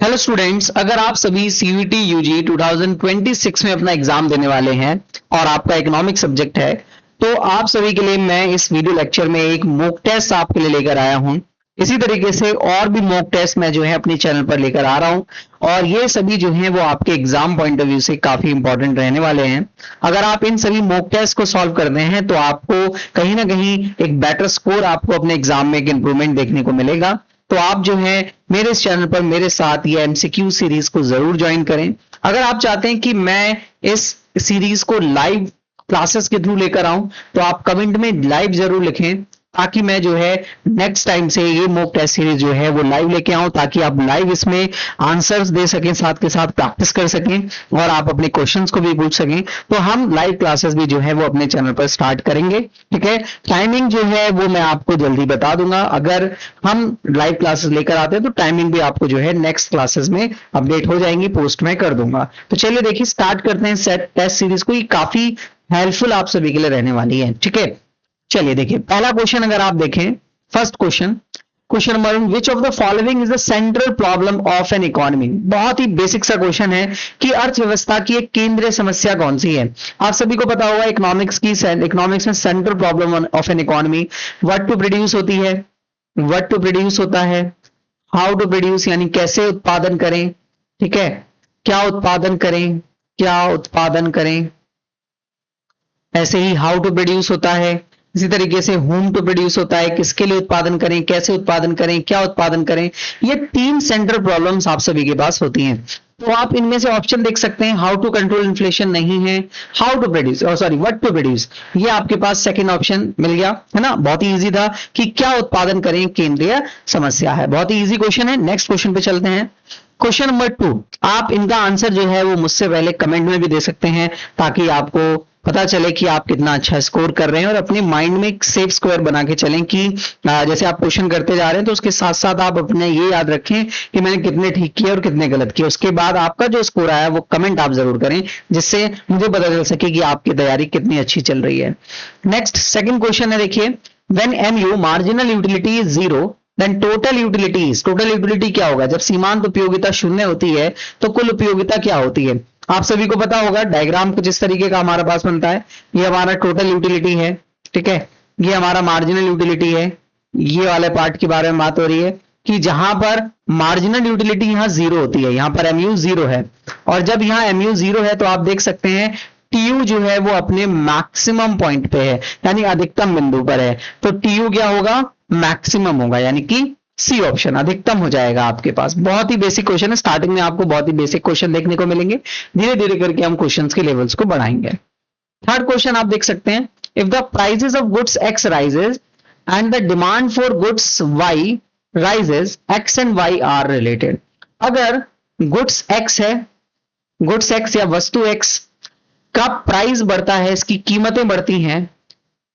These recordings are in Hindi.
हेलो स्टूडेंट्स, अगर आप सभी सीयूईटी यूजी 2026 में अपना एग्जाम देने वाले हैं और आपका इकोनॉमिक सब्जेक्ट है, तो आप सभी के लिए मैं इस वीडियो लेक्चर में एक मॉक टेस्ट आपके लिए लेकर आया हूं। इसी तरीके से और भी मॉक टेस्ट मैं जो है अपने चैनल पर लेकर आ रहा हूं और ये सभी जो हैं वो आपके एग्जाम पॉइंट ऑफ व्यू से काफी इंपॉर्टेंट रहने वाले हैं। अगर आप इन सभी मॉक टेस्ट को सॉल्व करते हैं तो आपको कहीं ना कहीं एक बेटर स्कोर आपको अपने एग्जाम में एक इंप्रूवमेंट देखने को मिलेगा। तो आप जो है मेरे इस चैनल पर मेरे साथ ये एमसीक्यू सीरीज को जरूर ज्वाइन करें। अगर आप चाहते हैं कि मैं इस सीरीज को लाइव क्लासेस के थ्रू लेकर आऊं तो आप कमेंट में लाइव जरूर लिखें, ताकि मैं जो है नेक्स्ट टाइम से ये मॉक टेस्ट सीरीज जो है वो लाइव लेके आऊं, ताकि आप लाइव इसमें आंसर्स दे सकें, साथ के साथ प्रैक्टिस कर सकें और आप अपने क्वेश्चंस को भी पूछ सकें। तो हम लाइव क्लासेस भी जो है वो अपने चैनल पर स्टार्ट करेंगे। ठीक है, टाइमिंग जो है वो मैं आपको जल्दी बता दूंगा। अगर हम लाइव क्लासेस लेकर आते हैं तो टाइमिंग भी आपको जो है नेक्स्ट क्लासेस में अपडेट हो जाएंगी, पोस्ट में कर दूंगा। तो चलिए देखिए, स्टार्ट करते हैं सेट टेस्ट सीरीज को। ये काफी हेल्पफुल आप सभी के लिए रहने वाली है। ठीक है, चलिए देखिए पहला क्वेश्चन अगर आप देखें, first question number 1, which of the following is the central problem of an economy. बहुत ही बेसिक सा क्वेश्चन है कि अर्थव्यवस्था की एक केंद्रीय समस्या कौन सी है। आप सभी को पता होगा इकोनॉमिक्स में central problem of an economy what to produce होती है, व्हाट टू प्रोड्यूस होता है, हाउ टू प्रोड्यूस यानी कैसे उत्पादन करें। ठीक है, क्या उत्पादन करें, क्या उत्पादन करें, ऐसे ही हाउ टू प्रोड्यूस होता है। इसी तरीके से होम टू प्रोड्यूस होता है, किसके लिए उत्पादन करें, कैसे उत्पादन करें, क्या उत्पादन करें। ये 3 सेंट्रल प्रॉब्लम्स आप सभी के पास होती हैं। तो आप इनमें से ऑप्शन देख सकते हैं, हाउ टू कंट्रोल इन्फ्लेशन नहीं है, हाउ टू प्रोड्यूस और सॉरी व्हाट टू प्रोड्यूस, ये आपके पास सेकंड ऑप्शन मिल गया है ना। बहुत ही इजी था कि क्या उत्पादन करें, केंद्रीय समस्या है। बहुत ही इजी क्वेश्चन है। नेक्स्ट क्वेश्चन पे चलते हैं। क्वेश्चन नंबर 2, आप इनका आंसर जो है वो मुझसे पहले कमेंट में भी दे सकते हैं, ताकि आपको पता चले कि आप कितना अच्छा स्कोर कर रहे हैं और अपने माइंड में एक सेफ स्कोर बना के चलें कि जैसे आप क्वेश्चन करते जा रहे हैं तो उसके साथ साथ आप अपने ये याद रखें कि मैंने कितने ठीक किए और कितने गलत किए। उसके बाद आपका जो स्कोर आया वो कमेंट आप जरूर करें, जिससे मुझे पता चल सके कि आपकी तैयारी कितनी अच्छी चल रही है। नेक्स्ट सेकंड क्वेश्चन है, देखिए, when MU marginal utility is 0 then total utility क्या होगा। जब सीमांत उपयोगिता 0 होती है तो कुल उपयोगिता क्या होती है। आप सभी को पता होगा, डायग्राम कुछ इस तरीके का हमारे पास बनता है। ये हमारा टोटल यूटिलिटी है, ठीक है, ये हमारा मार्जिनल यूटिलिटी है। ये वाले पार्ट के बारे में बात हो रही है कि जहां पर मार्जिनल यूटिलिटी यहां 0 होती है, यहां पर एमयू 0 है, और जब यहां एमयू 0 है तो आप देख सकते हैं टीयू जो है वो अपने मैक्सिमम पॉइंट पे है, यानी अधिकतम बिंदु पर है। तो टीयू क्या होगा, मैक्सिमम होगा, यानी कि सी ऑप्शन अधिकतम हो जाएगा आपके पास। बहुत ही बेसिक क्वेश्चन है, स्टार्टिंग में आपको बहुत ही बेसिक क्वेश्चन देखने को मिलेंगे, धीरे धीरे करके हम क्वेश्चंस के लेवल्स को बढ़ाएंगे। थर्ड क्वेश्चन आप देख सकते हैं, if the prices of goods X rises and the demand for goods Y rises, X and Y are related. अगर गुड्स एक्स है, गुड्स एक्स या वस्तु एक्स का प्राइस बढ़ता है, इसकी कीमतें बढ़ती हैं,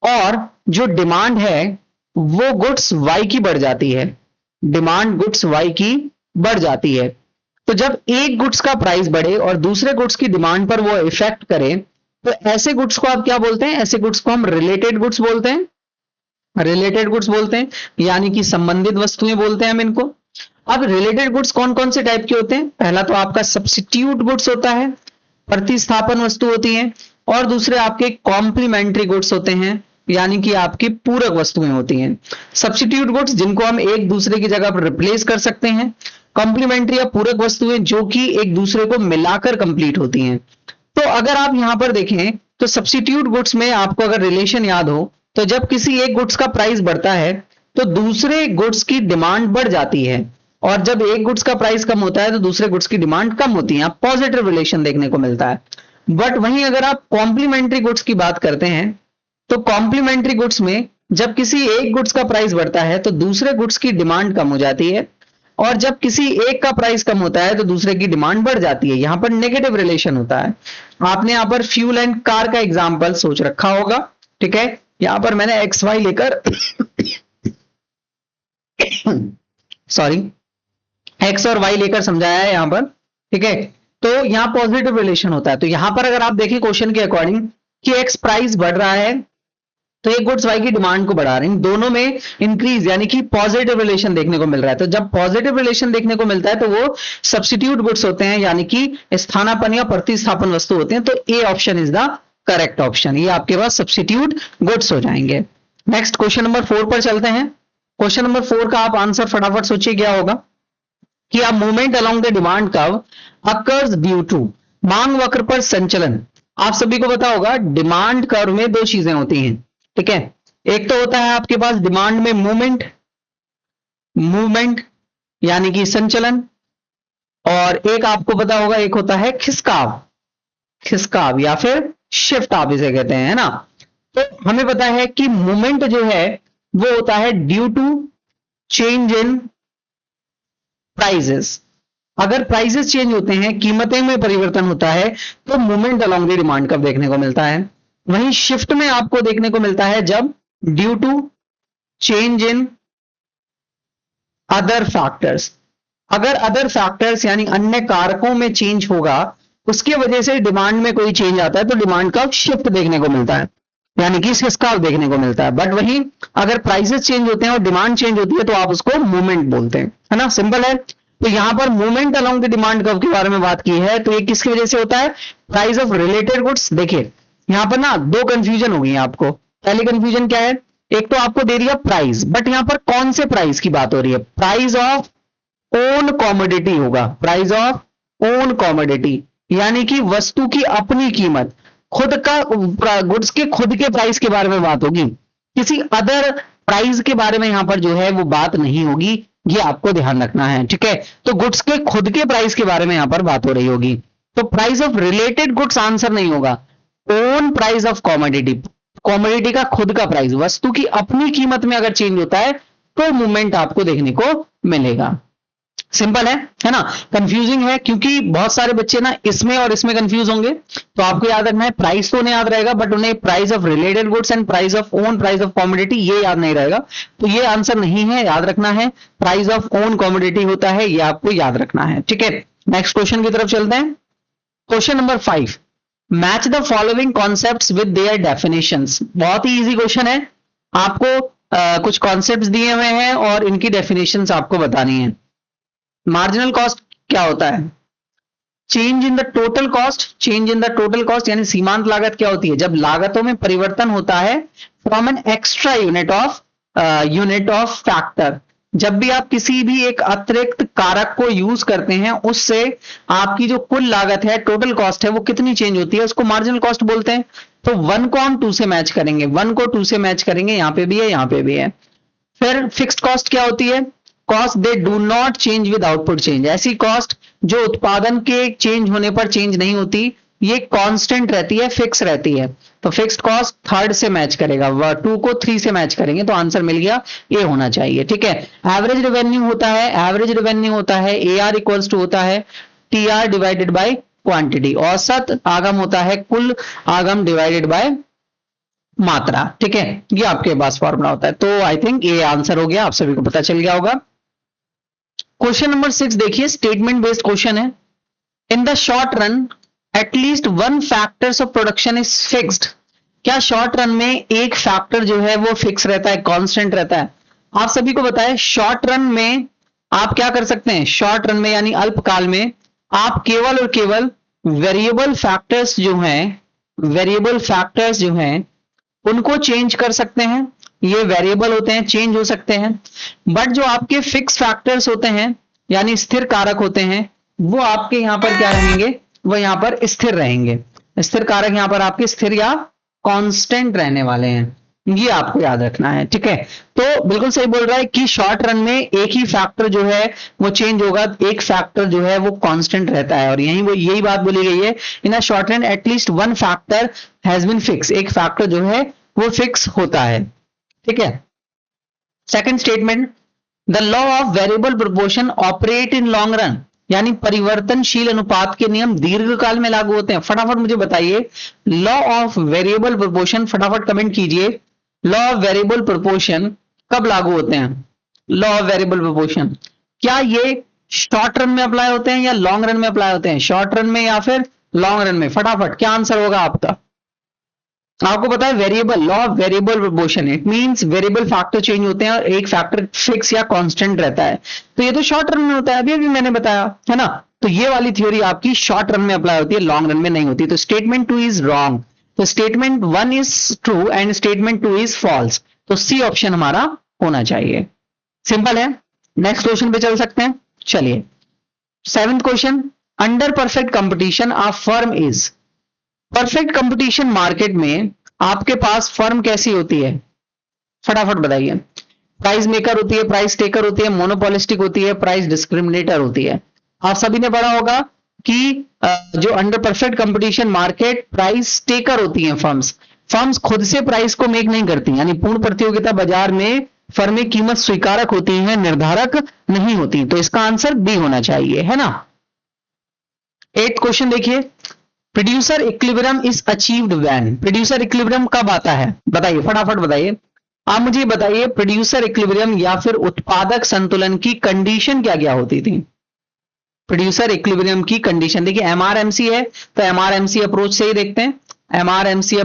और जो डिमांड है वो गुड्स वाई की बढ़ जाती है, डिमांड गुड्स वाई की बढ़ जाती है। तो जब एक गुड्स का प्राइस बढ़े और दूसरे गुड्स की डिमांड पर वो इफेक्ट करे, तो ऐसे गुड्स को आप क्या बोलते हैं, ऐसे गुड्स को हम रिलेटेड गुड्स बोलते हैं, रिलेटेड गुड्स बोलते हैं, यानी कि संबंधित वस्तुएं बोलते हैं हम इनको। अब रिलेटेड गुड्स कौन कौन से टाइप के होते हैं, पहला तो आपका सब्स्टिट्यूट गुड्स होता है, प्रतिस्थापन वस्तु होती है, और दूसरे आपके कॉम्प्लीमेंट्री गुड्स होते हैं, यानी कि आपकी पूरक वस्तुएं होती हैं। सब्स्टिट्यूट गुड्स जिनको हम एक दूसरे की जगह पर रिप्लेस कर सकते हैं, कॉम्प्लीमेंट्री या पूरक वस्तुएं जो कि एक दूसरे को मिलाकर कंप्लीट होती हैं। तो अगर आप यहां पर देखें तो सब्स्टिट्यूट गुड्स में आपको अगर रिलेशन याद हो, तो जब किसी एक गुड्स का प्राइस बढ़ता है तो दूसरे गुड्स की डिमांड बढ़ जाती है, और जब एक गुड्स का प्राइस कम होता है तो दूसरे गुड्स की डिमांड कम होती है। पॉजिटिव रिलेशन देखने को मिलता है। बट वहीं अगर आप कॉम्प्लीमेंट्री गुड्स की बात करते हैं तो कॉम्प्लीमेंट्री गुड्स में जब किसी एक गुड्स का प्राइस बढ़ता है तो दूसरे गुड्स की डिमांड कम हो जाती है, और जब किसी एक का प्राइस कम होता है तो दूसरे की डिमांड बढ़ जाती है। यहां पर नेगेटिव रिलेशन होता है। आपने यहां पर फ्यूल एंड कार का एग्जांपल सोच रखा होगा, ठीक है, यहां पर मैंने एक्स वाई लेकर सॉरी एक्स और वाई लेकर समझाया है यहां पर, ठीक है। तो यहां पॉजिटिव रिलेशन होता है। तो यहां पर अगर आप देखें क्वेश्चन के अकॉर्डिंग कि एक्स प्राइस बढ़ रहा है तो ये गुड्स वाई की डिमांड को बढ़ा रहे हैं, दोनों में इंक्रीज यानी कि पॉजिटिव रिलेशन देखने को मिल रहा है। तो जब पॉजिटिव रिलेशन देखने को मिलता है तो वो सब्स्टिट्यूट गुड्स होते हैं, यानी कि स्थानापन्न या प्रतिस्थापन वस्तु होते हैं। तो A option is the correct option, ये आपके पास सब्स्टिट्यूट गुड्स हो जाएंगे। नेक्स्ट क्वेश्चन नंबर 4 पर चलते हैं। क्वेश्चन नंबर 4 का आप आंसर फटाफट सोचिए क्या होगा कि अब movement along the demand curve occurs due to, मांग वक्र पर संचलन। आप सभी को पता होगा डिमांड कर्व में दो चीजें होती हैं, ठीक है। एक तो होता है आपके पास डिमांड में मूवमेंट, मूवमेंट यानी कि संचलन, और एक आपको पता होगा एक होता है खिसकाव, खिसकाव या फिर शिफ्ट आप इसे कहते हैं, है ना। तो हमें पता है कि मूवमेंट जो है वो होता है due to change in prices. अगर प्राइजेस चेंज होते हैं, कीमतें में परिवर्तन होता है, तो movement along the demand curve देखने को मिलता है। वहीं शिफ्ट में आपको देखने को मिलता है जब due to change in other factors. अगर अदर फैक्टर्स यानी अन्य कारकों में चेंज होगा, उसकी वजह से डिमांड में कोई चेंज आता है, तो डिमांड का शिफ्ट देखने को मिलता है, यानी कि खिसकाव देखने को मिलता है। बट वहीं अगर प्राइसेस चेंज होते हैं और डिमांड चेंज होती है तो आप उसको मूवमेंट बोलते हैं, है ना, सिंपल है। तो यहां पर movement along the demand curve के बारे में बात की है, तो ये किसकी वजह से होता है, प्राइस ऑफ रिलेटेड गुड्स। देखिए यहां पर ना दो कंफ्यूजन हो गई है आपको। पहली कंफ्यूजन क्या है, एक तो आपको दे दिया प्राइस, बट यहां पर कौन से प्राइस की बात हो रही है, प्राइस ऑफ ओन कॉमोडिटी होगा, प्राइस ऑफ ओन कॉमोडिटी, यानी कि वस्तु की अपनी कीमत, खुद का गुड्स के खुद के प्राइस के बारे में बात होगी, किसी अदर प्राइस के बारे में यहां पर जो है वो बात नहीं होगी, ये आपको ध्यान रखना है, ठीक है। तो गुड्स के खुद के प्राइस के बारे में यहां पर बात हो रही होगी, तो price of related goods answer नहीं होगा, own price of commodity, commodity का खुद का प्राइस, वस्तु की अपनी कीमत में अगर चेंज होता है तो मूवमेंट आपको देखने को मिलेगा। सिंपल है ना। कंफ्यूजिंग है क्योंकि बहुत सारे बच्चे ना इसमें और इसमें कंफ्यूज होंगे, तो आपको याद रखना है प्राइस तो उन्हें याद रहेगा, बट उन्हें price of related goods and price of own price of commodity ये याद नहीं रहेगा। तो ये आंसर नहीं है, याद रखना है प्राइस ऑफ ओन कॉमोडिटी होता है, ये आपको याद रखना है, ठीक है। नेक्स्ट क्वेश्चन की तरफ चलते हैं। Question number 5, match the following concepts with their definitions. बहुत ही इजी क्वेश्चन है, आपको कुछ कॉन्सेप्ट्स दिए हुए हैं और इनकी डेफिनेशंस आपको बतानी है। मार्जिनल कॉस्ट क्या होता है, change in the total cost, change in the total cost यानी सीमांत लागत क्या होती है, जब लागतों में परिवर्तन होता है from an extra unit of factor. जब भी आप किसी भी एक अतिरिक्त कारक को यूज करते हैं, उससे आपकी जो कुल लागत है, टोटल कॉस्ट है, वो कितनी चेंज होती है, उसको मार्जिनल कॉस्ट बोलते हैं। तो 1 को हम 2 से मैच करेंगे, 1 को 2 से मैच करेंगे, यहां पे भी है यहां पे भी है। फिर फिक्स्ड कॉस्ट क्या होती है, cost they do not change with output change, ऐसी कॉस्ट जो उत्पादन के चेंज होने पर चेंज नहीं होती, ये कांस्टेंट रहती है, फिक्स रहती है। तो फिक्स्ड कॉस्ट 3rd से मैच करेगा, 2 को 3 से मैच करेंगे, तो आंसर मिल गया, ए होना चाहिए, ठीक है। एवरेज रेवेन्यू होता है, एवरेज रेवेन्यू होता है AR इक्वल्स टू होता है TR डिवाइडेड बाय क्वांटिटी, औसत आगम होता है कुल आगम डिवाइडेड बाय मात्रा, ठीक है। ये आपके पास फॉर्मूला होता है। तो आई थिंक ये आंसर हो गया, आप सभी को पता चल गया होगा। क्वेश्चन नंबर 6 देखिए, स्टेटमेंट बेस्ड क्वेश्चन है। In the short run at least 1 factors of production is fixed. क्या शॉर्ट रन में एक फैक्टर जो है वो फिक्स रहता है, कांस्टेंट रहता है। आप सभी को बताएं शॉर्ट रन में आप क्या कर सकते हैं, शॉर्ट रन में यानी अल्पकाल में आप केवल और केवल वेरिएबल फैक्टर्स जो हैं, वेरिएबल फैक्टर्स जो हैं उनको चेंज कर सकते हैं। ये वेरिएबल होते हैं, चेंज हो सकते हैं, बट जो आपके फिक्स फैक्टर्स होते हैं यानी स्थिर कारक होते हैं, वो आपके यहां पर क्या रहेंगे, वो यहां पर स्थिर रहेंगे। स्थिर कारक यहां पर आपके स्थिर या कांस्टेंट रहने वाले हैं, ये आपको याद रखना है, ठीक है। तो बिल्कुल सही बोल रहा है कि शॉर्ट रन में एक ही फैक्टर जो है वो चेंज होगा, एक फैक्टर जो है वो कांस्टेंट रहता है, और यही बात बोली गई है, in a short run at least 1 factor has been fix, एक फैक्टर जो है वो फिक्स होता है, ठीक है। Second statement, the law of variable proportion operate in long run, यानी परिवर्तनशील अनुपात के नियम दीर्घकाल में लागू होते हैं। फटाफट मुझे बताइए लॉ ऑफ वेरिएबल प्रोपोर्शन, फटाफट कमेंट कीजिए, लॉ ऑफ वेरिएबल प्रोपोर्शन कब लागू होते हैं। लॉ ऑफ वेरिएबल प्रोपोर्शन क्या ये शॉर्ट रन में अप्लाई होते हैं या लॉन्ग रन में अप्लाई होते हैं, शॉर्ट रन में या फिर लॉन्ग रन में, फटाफट क्या आंसर होगा आपका। आपको पता है variable, law of variable proportion, it means variable factor change होते हैं और एक फैक्टर फिक्स या कांस्टेंट रहता है। तो ये तो शॉर्ट रन में होता है, अभी अभी मैंने बताया है ना। तो ये वाली थ्योरी आपकी शॉर्ट रन में अप्लाई होती है, लॉन्ग रन में नहीं होती। तो स्टेटमेंट 2 इज रॉन्ग, तो statement 1 is true and statement 2 is false. तो सी ऑप्शन हमारा होना चाहिए। सिंपल है। नेक्स्ट क्वेश्चन पे चल सकते हैं, चलिए। 7th question, under perfect competition a firm is. Perfect competition market में आपके पास फर्म कैसी होती है, फटाफट बताइए। प्राइस मेकर होती है, प्राइस टेकर होती है, मोनोपोलिस्टिक होती है, प्राइस डिस्क्रिमिनेटर होती है। आप सभी ने पढ़ा होगा कि जो under perfect competition market price taker होती हैं फर्म्स। फर्म्स खुद से प्राइस को मेक नहीं करती, यानी पूर्ण प्रतियोगिता बाजार में फर्में कीमत स्वीकारक होती हैं, निर्धारक नहीं होती। तो इसका आंसर बी होना चाहिए, है ना। 8th क्वेश्चन देखिए, producer equilibrium is achieved when. Producer equilibrium कब आता है, बताइए फटाफट बताइए। आप मुझे बताइए प्रोड्यूसर इक्विलिब्रियम या फिर उत्पादक संतुलन की कंडीशन क्या क्या होती थी। प्रोड्यूसर इक्विलिब्रियम की कंडीशन देखिए, एमआरएमसी है तो एमआरएमसी अप्रोच से ही देखते हैं। एमआरएमसी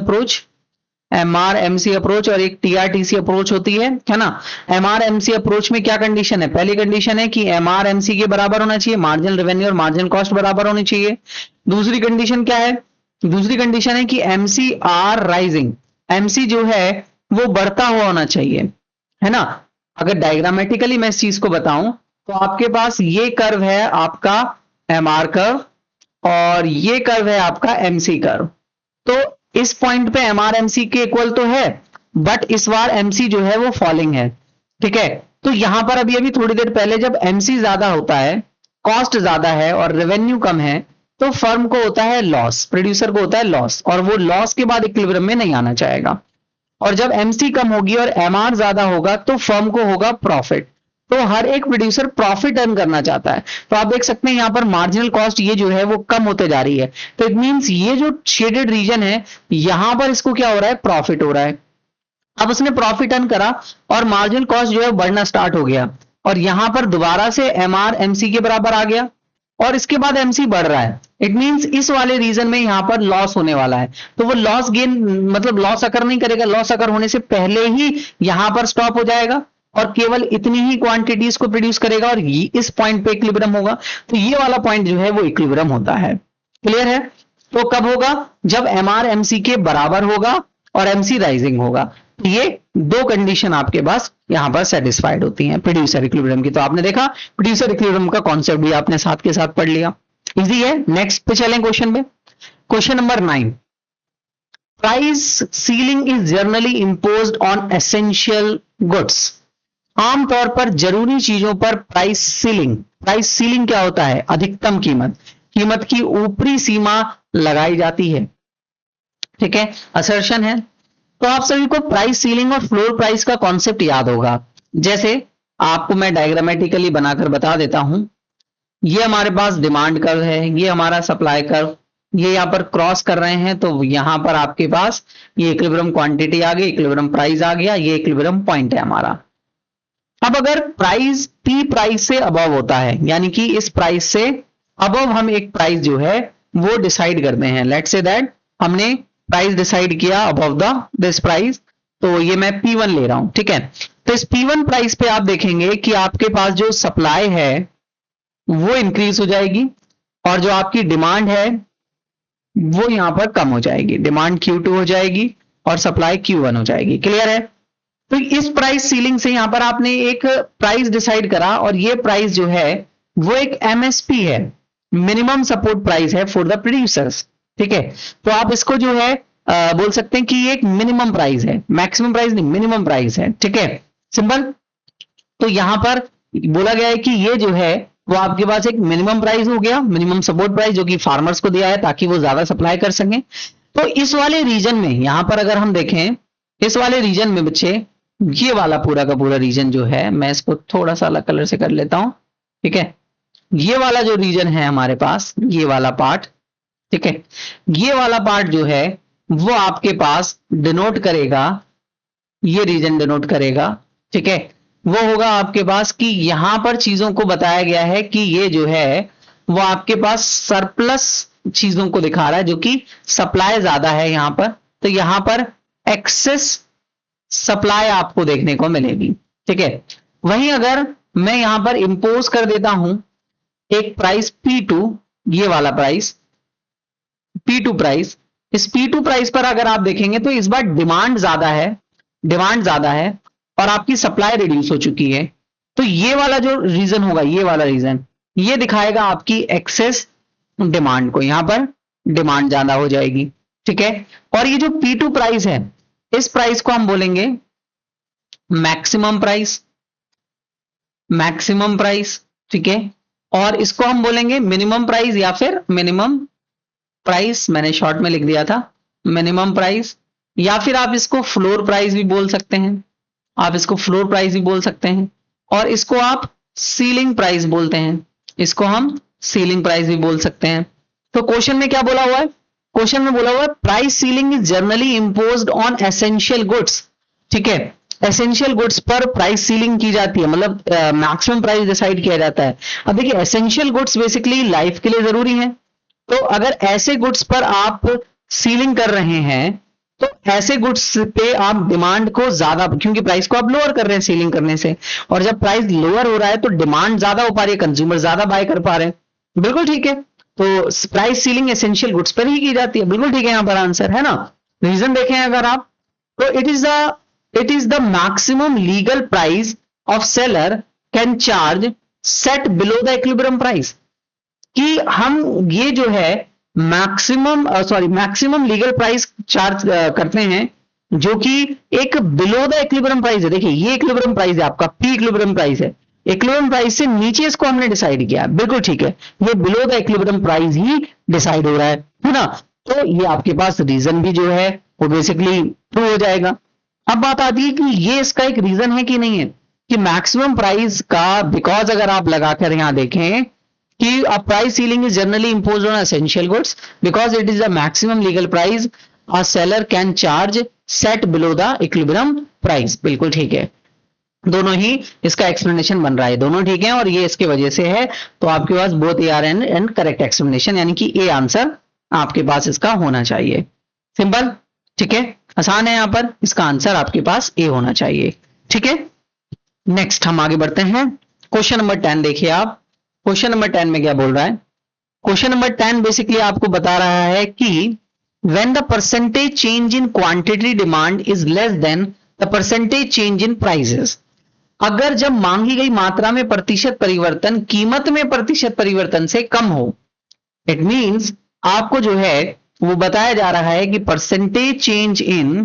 अप्रोच और एक टीआरटीसी अप्रोच होती है ना। एमआरएमसी अप्रोच में क्या कंडीशन है, पहली कंडीशन है कि एमआरएमसी के बराबर होना चाहिए, मार्जिनल रेवेन्यू और मार्जिनल कॉस्ट बराबर होनी चाहिए। दूसरी कंडीशन क्या है, दूसरी कंडीशन है कि एमसी आर राइजिंग, एमसी जो है वो बढ़ता हुआ होना चाहिए, है ना। अगर डायग्रामेटिकली मैं इस चीज को बताऊं तो आपके पास ये कर्व है आपका एमआर कर्व और ये कर्व है आपका एमसी कर्व। तो इस पॉइंट पे एमआरएमसी के इक्वल तो है, बट इस बार एमसी जो है वो फॉलिंग है, ठीक है। तो यहां पर अभी अभी थोड़ी देर पहले जब एमसी ज्यादा होता है, कॉस्ट ज्यादा है और रेवेन्यू कम है, तो फर्म को होता है लॉस, प्रोड्यूसर को होता है लॉस, और वो लॉस के बाद इक्विलिब्रियम में नहीं आना चाहेगा। और जब एमसी कम होगी और एमआर ज्यादा होगा तो फर्म को होगा प्रॉफिट। तो हर एक प्रोड्यूसर प्रॉफिट अर्न करना चाहता है। तो आप देख सकते हैं यहां पर मार्जिनल कॉस्ट ये जो है वो कम होते जा रही है। तो इट मींस ये जो शेडेड रीजन है यहां पर इसको क्या हो रहा है, प्रॉफिट हो रहा है। अब उसने प्रॉफिट अर्न करा और मार्जिनल कॉस्ट जो है बढ़ना स्टार्ट हो गया और यहां पर दोबारा से एमआर एमसी के बराबर आ गया और इसके बाद एमसी बढ़ रहा है। इट मींस इस वाले रीजन में यहां पर लॉस होने वाला है। तो वो लॉस गेन मतलब लॉस अकर नहीं करेगा, लॉस अकर होने से पहले ही यहां पर स्टॉप हो जाएगा और केवल इतनी ही क्वांटिटीज को प्रोड्यूस करेगा और इस पॉइंट पे इक्विलिब्रियम होगा। तो ये वाला पॉइंट जो है वो इक्विलिब्रियम होता है। क्लियर है। तो कब होगा, जब एमआर एमसी के बराबर होगा और एमसी राइजिंग होगा। तो ये दो कंडीशन आपके पास यहां पर सेटिस्फाइड होती हैं प्रोड्यूसर इक्विलिब्रियम की। तो आपने देखा प्रोड्यूसर इक्विलिब्रियम का कॉन्सेप्ट भी आपने साथ के साथ पढ़ लिया, इजी है। नेक्स्ट पे चलें क्वेश्चन पे, question number 9। Price ceiling is generally imposed on essential goods. आमतौर पर जरूरी चीजों पर प्राइस सीलिंग क्या होता है, अधिकतम कीमत की ऊपरी सीमा लगाई जाती है, ठीक है, असर्शन है। तो आप सभी को प्राइस सीलिंग और फ्लोर प्राइस का कॉन्सेप्ट याद होगा। जैसे आपको मैं डायग्रामेटिकली बनाकर बता देता हूं, ये हमारे पास डिमांड कर्व है, ये हमारा सप्लाई कर्व, ये यहां पर क्रॉस कर रहे हैं तो यहां पर आपके पास ये इक्विलिब्रियम क्वांटिटी आ गई, इक्विलिब्रियम प्राइस आ गया, ये इक्विलिब्रियम पॉइंट है हमारा। अब अगर प्राइस पी प्राइस से अबव होता है, यानी कि इस प्राइस से अबव हम एक प्राइस जो है वो डिसाइड करते हैं। लेट्स से दैट हमने प्राइस डिसाइड किया अबव दिस प्राइस, तो ये मैं P1 ले रहा हूं, ठीक है। तो इस P1 प्राइस पे आप देखेंगे कि आपके पास जो सप्लाई है वो इंक्रीज हो जाएगी और जो आपकी डिमांड है वो यहां पर कम हो जाएगी। डिमांड Q2 हो जाएगी और सप्लाई Q1 हो जाएगी। क्लियर है। तो इस प्राइस सीलिंग से यहां पर आपने एक प्राइस डिसाइड करा और ये प्राइस जो है वो एक MSP है, मिनिमम सपोर्ट प्राइस है फॉर द प्रोड्यूसर्स, ठीक है। तो आप इसको जो है बोल सकते हैं कि ये एक मिनिमम प्राइस है, मैक्सिमम प्राइस नहीं, मिनिमम प्राइस है, ठीक है, सिंपल। तो यहां पर बोला गया है कि ये जो है वो आपके पास एक मिनिमम प्राइस हो गया, मिनिमम सपोर्ट प्राइस, जो कि फार्मर्स को दिया है ताकि वो ज्यादा सप्लाई कर सकें। तो इस वाले रीजन में यहां पर अगर हम देखें, इस वाले रीजन में बच्चे ये वाला पूरा का पूरा रीजन जो है, मैं इसको थोड़ा सा अलग कलर से कर लेता हूं, ठीक है। ये वाला जो रीजन है हमारे पास, ये वाला पार्ट, ठीक है, ये वाला पार्ट जो है वो आपके पास डिनोट करेगा, ये रीजन डिनोट करेगा, ठीक है। वो होगा आपके पास कि यहां पर चीजों को बताया गया है कि ये जो है वो आपके पास सरप्लस चीजों को दिखा रहा है, जो कि सप्लाई ज्यादा है यहां पर, तो यहां पर एक्सेस सप्लाई आपको देखने को मिलेगी। ठीक है, वहीं अगर मैं यहां पर इंपोज कर देता हूं एक प्राइस P2, ये वाला प्राइस P2 प्राइस, इस P2 प्राइस पर अगर आप देखेंगे तो इस बार डिमांड ज्यादा है और आपकी सप्लाई रिड्यूस हो चुकी है। तो ये वाला जो रीजन होगा, ये वाला रीजन ये दिखाएगा आपकी एक्सेस डिमांड को, यहां पर डिमांड ज्यादा हो जाएगी। ठीक है, और ये जो P2 प्राइस है, इस प्राइस को हम बोलेंगे मैक्सिमम प्राइस। ठीक है, और इसको हम बोलेंगे मिनिमम प्राइस या फिर मिनिमम प्राइस, मैंने शॉर्ट में लिख दिया था मिनिमम प्राइस, या फिर आप इसको फ्लोर प्राइस भी बोल सकते हैं, और इसको आप सीलिंग प्राइस बोलते हैं, इसको हम सीलिंग प्राइस भी बोल सकते हैं। तो क्वेश्चन में क्या बोला हुआ है? क्वेश्चन में बोला हुआ है price ceiling is generally imposed on essential goods. ठीक है, एसेंशियल गुड्स पर प्राइस सीलिंग की जाती है, मतलब मैक्सिमम प्राइस डिसाइड किया जाता है। अब देखिए एसेंशियल गुड्स बेसिकली लाइफ के लिए जरूरी है, तो अगर ऐसे गुड्स पर आप सीलिंग कर रहे हैं तो ऐसे गुड्स पे आप डिमांड को ज्यादा, क्योंकि प्राइस को आप लोअर कर रहे हैं सीलिंग करने से, और जब प्राइस लोअर हो रहा है तो डिमांड ज्यादा हो पा रही है, कंज्यूमर ज्यादा बाय कर पा रहे हैं। बिल्कुल ठीक है, तो प्राइस सीलिंग एसेंशियल गुड्स पर ही की जाती है। बिल्कुल ठीक है, यहां पर आंसर है ना। रीजन देखें अगर आप, तो it is the maximum legal price of seller can charge set below the equilibrium price, कि हम ये जो है मैक्सिमम लीगल प्राइस चार्ज करते हैं जो कि एक बिलो द इक्विलिब्रियम प्राइस है। देखिए ये इक्विलिब्रियम प्राइस है आपका, पी इक्विलिब्रियम प्राइस है, इक्विलिब्रियम प्राइस से नीचे इसको हमने डिसाइड किया। बिल्कुल ठीक है, ये below the equilibrium price he decide हो रहा है ना। तो ये आपके पास रीजन भी जो है वो बेसिकली ट्रू हो जाएगा। अब बात आती है कि ये इसका एक रीजन है कि नहीं है, कि मैक्सिमम प्राइस का, बिकॉज अगर आप लगाकर यहां देखें कि a price ceiling is generally imposed on essential goods because it is the maximum legal price a seller can charge set below the equilibrium price। बिल्कुल ठीक है, दोनों ही इसका एक्सप्लेनेशन बन रहा है, दोनों ठीक है, और ये इसके वजह से है। तो आपके पास both A R and correct explanation, यानी कि ए आंसर आपके पास इसका होना चाहिए। सिंपल, ठीक है, आसान है, यहां पर इसका आंसर आपके पास ए होना चाहिए। ठीक है, नेक्स्ट हम आगे बढ़ते हैं। क्वेश्चन नंबर 10 देखिए आप। क्वेश्चन नंबर 10 में क्या बोल रहा है? क्वेश्चन नंबर 10 बेसिकली आपको बता रहा है कि when the percentage change in quantity demand is less than the percentage change in prices, अगर जब मांगी गई मात्रा में प्रतिशत परिवर्तन कीमत में प्रतिशत परिवर्तन से कम हो, इट मींस आपको जो है वो बताया जा रहा है कि percentage change in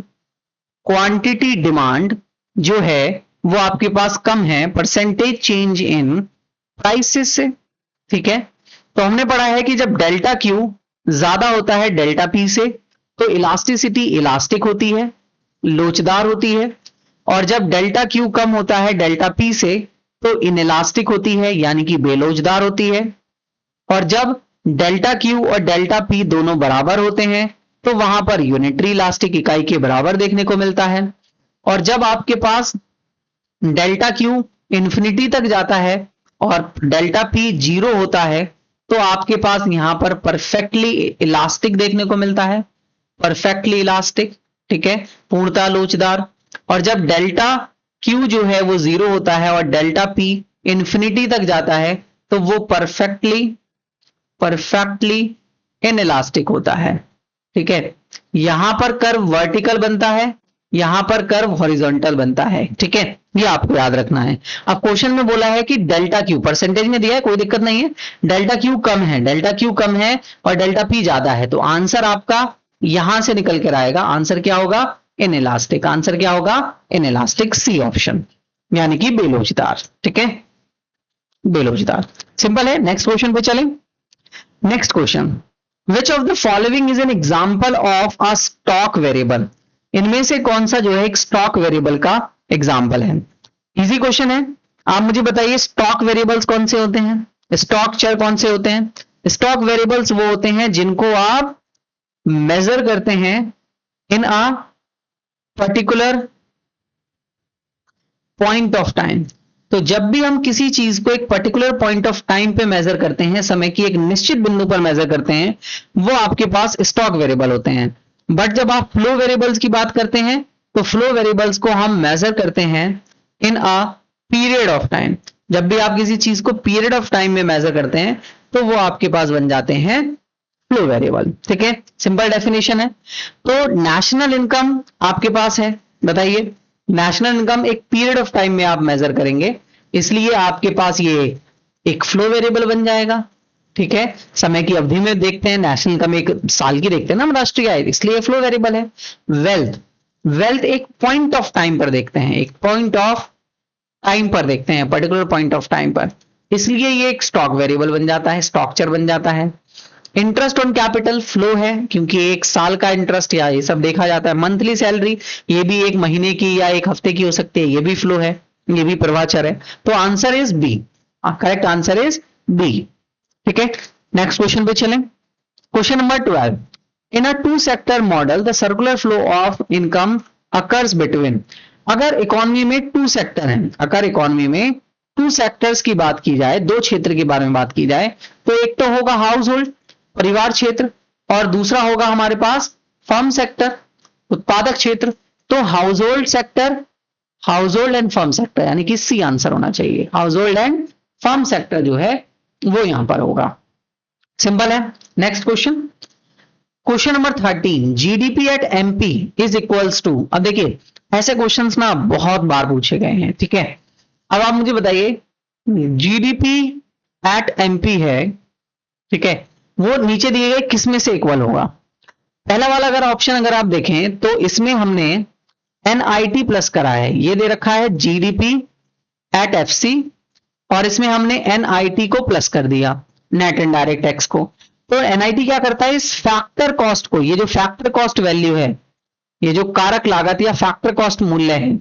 quantity demand जो है वो आपके पास कम है परसेंटेज चेंज इन प्राइसेस से। ठीक है, तो हमने पढ़ा है कि जब डेल्टा क्यू ज्यादा होता है डेल्टा पी से तो इलास्टिसिटी इलास्टिक होती है, लोचदार होती है, और जब डेल्टा क्यू कम होता है डेल्टा पी से तो इनइलास्टिक होती है, यानी कि बेलोचदार होती है। और जब डेल्टा क्यू और डेल्टा पी दोनों बराबर होते हैं तो वहां पर यूनिटरी इलास्टिक इकाई के बराबर देखने को मिलता है। और जब आपके पास डेल्टा क्यू इंफिनिटी तक जाता है और डेल्टा पी 0 होता है तो आपके पास यहां पर परफेक्टली इलास्टिक देखने को मिलता है, परफेक्टली इलास्टिक, ठीक है, पूर्णतः लोचदार। और जब डेल्टा क्यू जो है वो 0 होता है और डेल्टा पी इंफिनिटी तक जाता है तो वो परफेक्टली इनइलास्टिक होता है। ठीक है, यहां पर कर्व वर्टिकल बनता है, यहां पर कर्व हॉरिजॉन्टल बनता है। ठीक है, ये आपको याद रखना है। अब क्वेश्चन में बोला है कि डेल्टा क्यू परसेंटेज में दिया है, कोई दिक्कत नहीं है, डेल्टा क्यू कम है और डेल्टा पी ज्यादा है, तो आंसर आपका यहां से निकल कर आएगा, आंसर क्या होगा? इनइलास्टिक। आंसर क्या होगा? इनइलास्टिक, सी ऑप्शन, यानी कि बेलोचदार। ठीक है, बेलोचदार, सिंपल है। नेक्स्ट क्वेश्चन पे चलें। Next question, which of the following is an example of a stock variable? इनमें से कौन सा जो है एक स्टॉक वेरिएबल का एग्जाम्पल है? इजी क्वेश्चन है, आप मुझे बताइए स्टॉक वेरिएबल्स कौन से होते हैं, स्टॉक चर कौन से होते हैं? स्टॉक वेरिएबल्स वो होते हैं जिनको आप मेजर करते हैं in a particular point of time. तो जब भी हम किसी चीज को एक पर्टिकुलर पॉइंट ऑफ टाइम पे मेजर करते हैं, समय की एक निश्चित बिंदु पर मेजर करते हैं, वो आपके पास स्टॉक वेरिएबल होते हैं। बट जब आप फ्लो वेरिएबल्स की बात करते हैं तो फ्लो वेरिएबल्स को हम मेजर करते हैं in a period of time. जब भी आप किसी चीज को पीरियड ऑफ टाइम में मेजर करते हैं तो वो आपके पास बन जाते हैं फ्लो वेरिएबल। ठीक है, सिंपल डेफिनेशन है। तो नेशनल इनकम आपके पास है, बताइए नेशनल इनकम एक पीरियड ऑफ टाइम में आप मेजर करेंगे, इसलिए आपके पास ये एक फ्लो वेरिएबल बन जाएगा। ठीक है, समय की अवधि में देखते हैं, नेशनल इनकम एक साल की देखते हैं ना हम, राष्ट्रीय आय, इसलिए फ्लो वेरिएबल है। वेल्थ, वेल्थ एक पॉइंट ऑफ टाइम पर देखते हैं, एक पॉइंट ऑफ टाइम पर देखते हैं, पर्टिकुलर पॉइंट ऑफ टाइम पर, इसलिए ये एक स्टॉक वेरिएबल बन जाता है, स्टॉकचर बन जाता है। इंटरेस्ट ऑन कैपिटल फ्लो है, क्योंकि एक साल का इंटरेस्ट या ये सब देखा जाता है। मंथली सैलरी, ये भी एक महीने की या एक हफ्ते की हो सकती है, ये भी फ्लो है, ये भी प्रवाहचर है। तो answer is B, correct answer is B. ठीक है, नेक्स्ट क्वेश्चन पे चलें। Question number 12, in a two sector model the circular flow of income occurs between. अगर इकोनॉमी में टू सेक्टर हैं, अगर इकोनॉमी में टू सेक्टर्स की बात की जाए, दो क्षेत्र के बारे में बात की जाए, तो एक तो होगा हाउस होल्ड, परिवार क्षेत्र, और दूसरा होगा हमारे पास फर्म सेक्टर, उत्पादक क्षेत्र। तो household sector, household and firm sector, यानी कि सी आंसर होना चाहिए, household and firm sector जो है वो यहां पर होगा। सिंपल है। Next question, question number 13, GDP at MP is equals to. अब देखिए ऐसे क्वेश्चंस ना बहुत बार पूछे गए हैं। ठीक है, अब आप मुझे बताइए जीडीपी एट एमपी है, ठीक है, वो नीचे दिए गए किस में से इक्वल होगा। पहला वाला अगर ऑप्शन अगर आप देखें तो इसमें हमने एनआईटी प्लस करा है, ये दे रखा है जीडीपी एट एफसी, और इसमें हमने एनआईटी को प्लस कर दिया, नेट इनडायरेक्ट टैक्स को। तो एनआईटी क्या करता है, इस फैक्टर कॉस्ट को, ये जो फैक्टर कॉस्ट वैल्यू है, ये जो कारक लागत या फैक्टर कॉस्ट मूल्य है,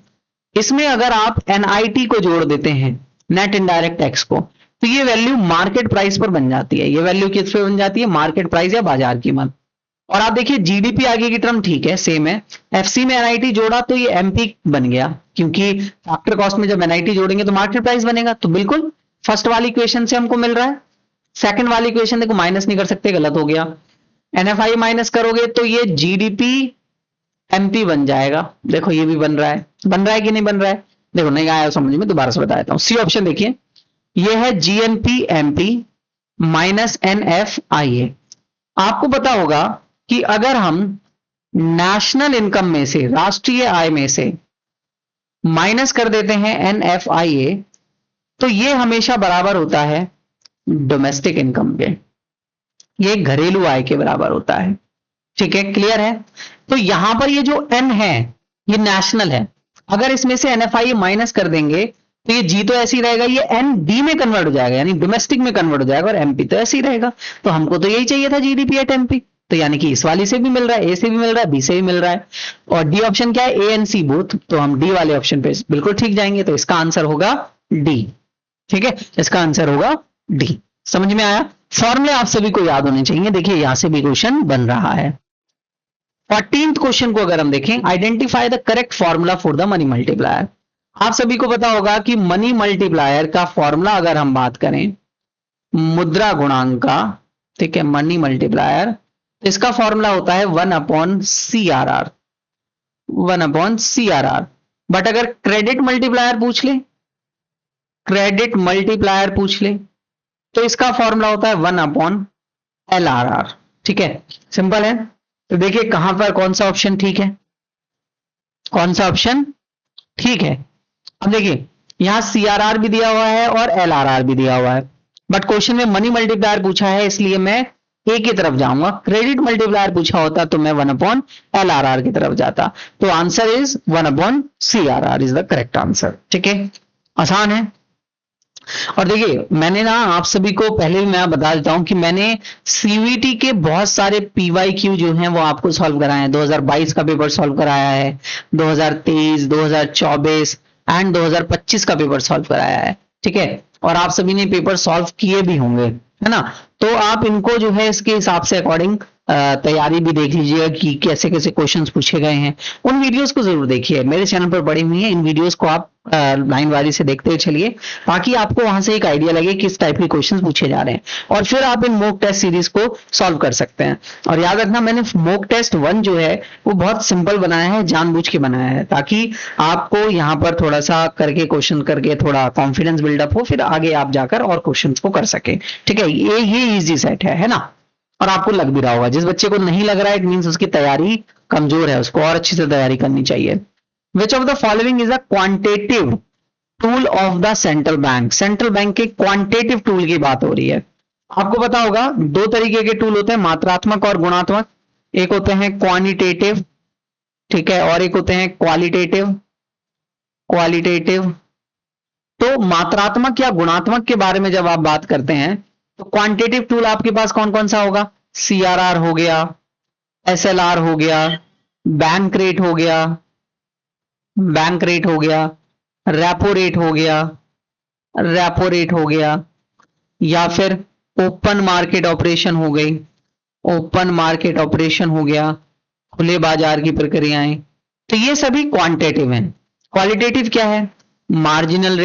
इसमें अगर आप एनआईटी को जोड़ देते हैं, नेट इनडायरेक्ट टैक्स को, तो ये वैल्यू मार्केट प्राइस पर बन जाती है। ये वैल्यू किस पे बन जाती है, मार्केट प्राइस या बाजार कीमत। और आप देखिए जीडीपी आगे की टर्म ठीक है, सेम है, एफसी में एनआईटी जोड़ा तो ये एमपी बन गया, क्योंकि फैक्टर कॉस्ट में जब एनआईटी जोड़ेंगे तो मार्केट प्राइस बनेगा। तो बिल्कुल फर्स्ट वाली इक्वेशन से हमको मिल रहा है। सेकंड वाली इक्वेशन देखो माइनस नहीं कर सकते, गलत हो गया, एनएफआई माइनस करोगे तो ये जीडीपी एमपी बन जाएगा। देखो ये भी बन रहा है, बन रहा है कि नहीं बन रहा है, देखो नहीं आया समझ में, दोबारा से बता देता हूं। सी ऑप्शन देखिए, ये है जीएनपी एमपी माइनस एनएफआईए। आपको पता होगा कि अगर हम नेशनल इनकम में से, राष्ट्रीय आय में से माइनस कर देते हैं एनएफआईए, तो ये हमेशा बराबर होता है डोमेस्टिक इनकम के, ये घरेलू आय के बराबर होता है। ठीक है, क्लियर है। तो यहां पर ये जो एन है ये नेशनल है, अगर इसमें से एनएफआईए माइनस कर देंगे तो ये जी तो ऐसे ही रहेगा, ये एन डी में कन्वर्ट हो जाएगा, यानी डोमेस्टिक में कन्वर्ट हो जाएगा, और एमपी तो ऐसे ही रहेगा। तो हमको तो यही चाहिए था जीडीपी एट एमपी, तो यानी कि इस वाली से भी मिल रहा है, ए से भी मिल रहा है, बी से भी मिल रहा है, और डी ऑप्शन क्या है, ए एंड सी बोथ, तो हम डी वाले ऑप्शन पे बिल्कुल ठीक जाएंगे। तो इसका आंसर होगा डी। ठीक है, इसका आंसर होगा डी। समझ में आया। फॉर्मूले आप सभी को याद होने चाहिए। देखिए यहां से भी क्वेश्चन बन रहा है। 14th क्वेश्चन को अगर हम देखें, identify the correct formula for the money multiplier. आप सभी को पता होगा कि मनी मल्टीप्लायर का फॉर्मूला अगर हम बात करें मुद्रा गुणांक का, ठीक है, मनी मल्टीप्लायर, तो इसका फॉर्मूला होता है 1/CRR, 1/CRR। बट अगर क्रेडिट मल्टीप्लायर पूछ ले, क्रेडिट मल्टीप्लायर पूछ ले, तो इसका फॉर्मूला होता है 1/LRR। ठीक है, सिंपल है। तो देखिए कहां पर कौन सा ऑप्शन ठीक है, कौन सा ऑप्शन ठीक है। अब देखिए यहां CRR भी दिया हुआ है और LRR भी दिया हुआ है, बट क्वेश्चन में मनी मल्टीप्लायर पूछा है, इसलिए मैं ए की तरफ जाऊंगा। क्रेडिट मल्टीप्लायर पूछा होता तो मैं 1/LRR की तरफ जाता। तो answer is 1/CRR is the correct answer. ठीक है, आसान है। और देखिए मैंने ना आप सभी को पहले भी मैं बता देता हूं कि मैंने सीवीटी के बहुत सारे पीवाईक्यू जो हैं वो आपको सॉल्व कराए हैं। 2022 का पेपर सॉल्व कराया है, 2023, 2024 एंड 2025 का पेपर सॉल्व कराया है। ठीक है, और आप सभी ने पेपर सॉल्व किए भी होंगे, है ना। तो आप इनको जो है इसके हिसाब से अकॉर्डिंग तैयारी भी देख लीजिएगा कि कैसे कैसे क्वेश्चंस पूछे गए हैं। उन वीडियोस को जरूर देखिए, मेरे चैनल पर पड़ी हुई है, इन वीडियोस को आप लाइन वारी से देखते हुए चलिए, ताकि आपको वहां से एक आइडिया लगे किस टाइप के क्वेश्चंस पूछे जा रहे हैं, और फिर आप इन मॉक टेस्ट सीरीज को सॉल्व कर सकते हैं। और याद रखना, मैंने मॉक टेस्ट 1 जो है वो बहुत सिंपल बनाया है, जानबूझ के बनाया है, ताकि आपको यहाँ पर थोड़ा सा करके क्वेश्चन करके थोड़ा कॉन्फिडेंस बिल्डअप हो, फिर आगे आप जाकर और क्वेश्चन को कर सके। ठीक है, ये इजी सेट है ना। और आपको लग भी रहा होगा, जिस बच्चे को नहीं लग रहा है इट मींस उसकी तैयारी कमजोर है, उसको और अच्छे से तैयारी करनी चाहिए। विच of the following is a quantitative tool of the central bank? Central bank के क्वांटिटेटिव टूल की बात हो रही है। आपको पता होगा 2 तरीके के टूल होते हैं, मात्रात्मक और गुणात्मक। एक होते हैं क्वांटिटेटिव, ठीक है, और एक होते हैं क्वालिटेटिव। तो मात्रात्मक या गुणात्मक के बारे में जब आप बात करते हैं तो क्वांटिटेटिव टूल आपके पास कौन कौन सा होगा? CRR हो गया, SLR हो गया, बैंक रेट हो गया, रेपो रेट हो गया, या फिर ओपन मार्केट ऑपरेशन हो गई, खुले बाजार की प्रक्रियाएं। तो ये सभी क्वांटिटेटिव हैं। क्वालिटेटिव क्या है? मार्जिनल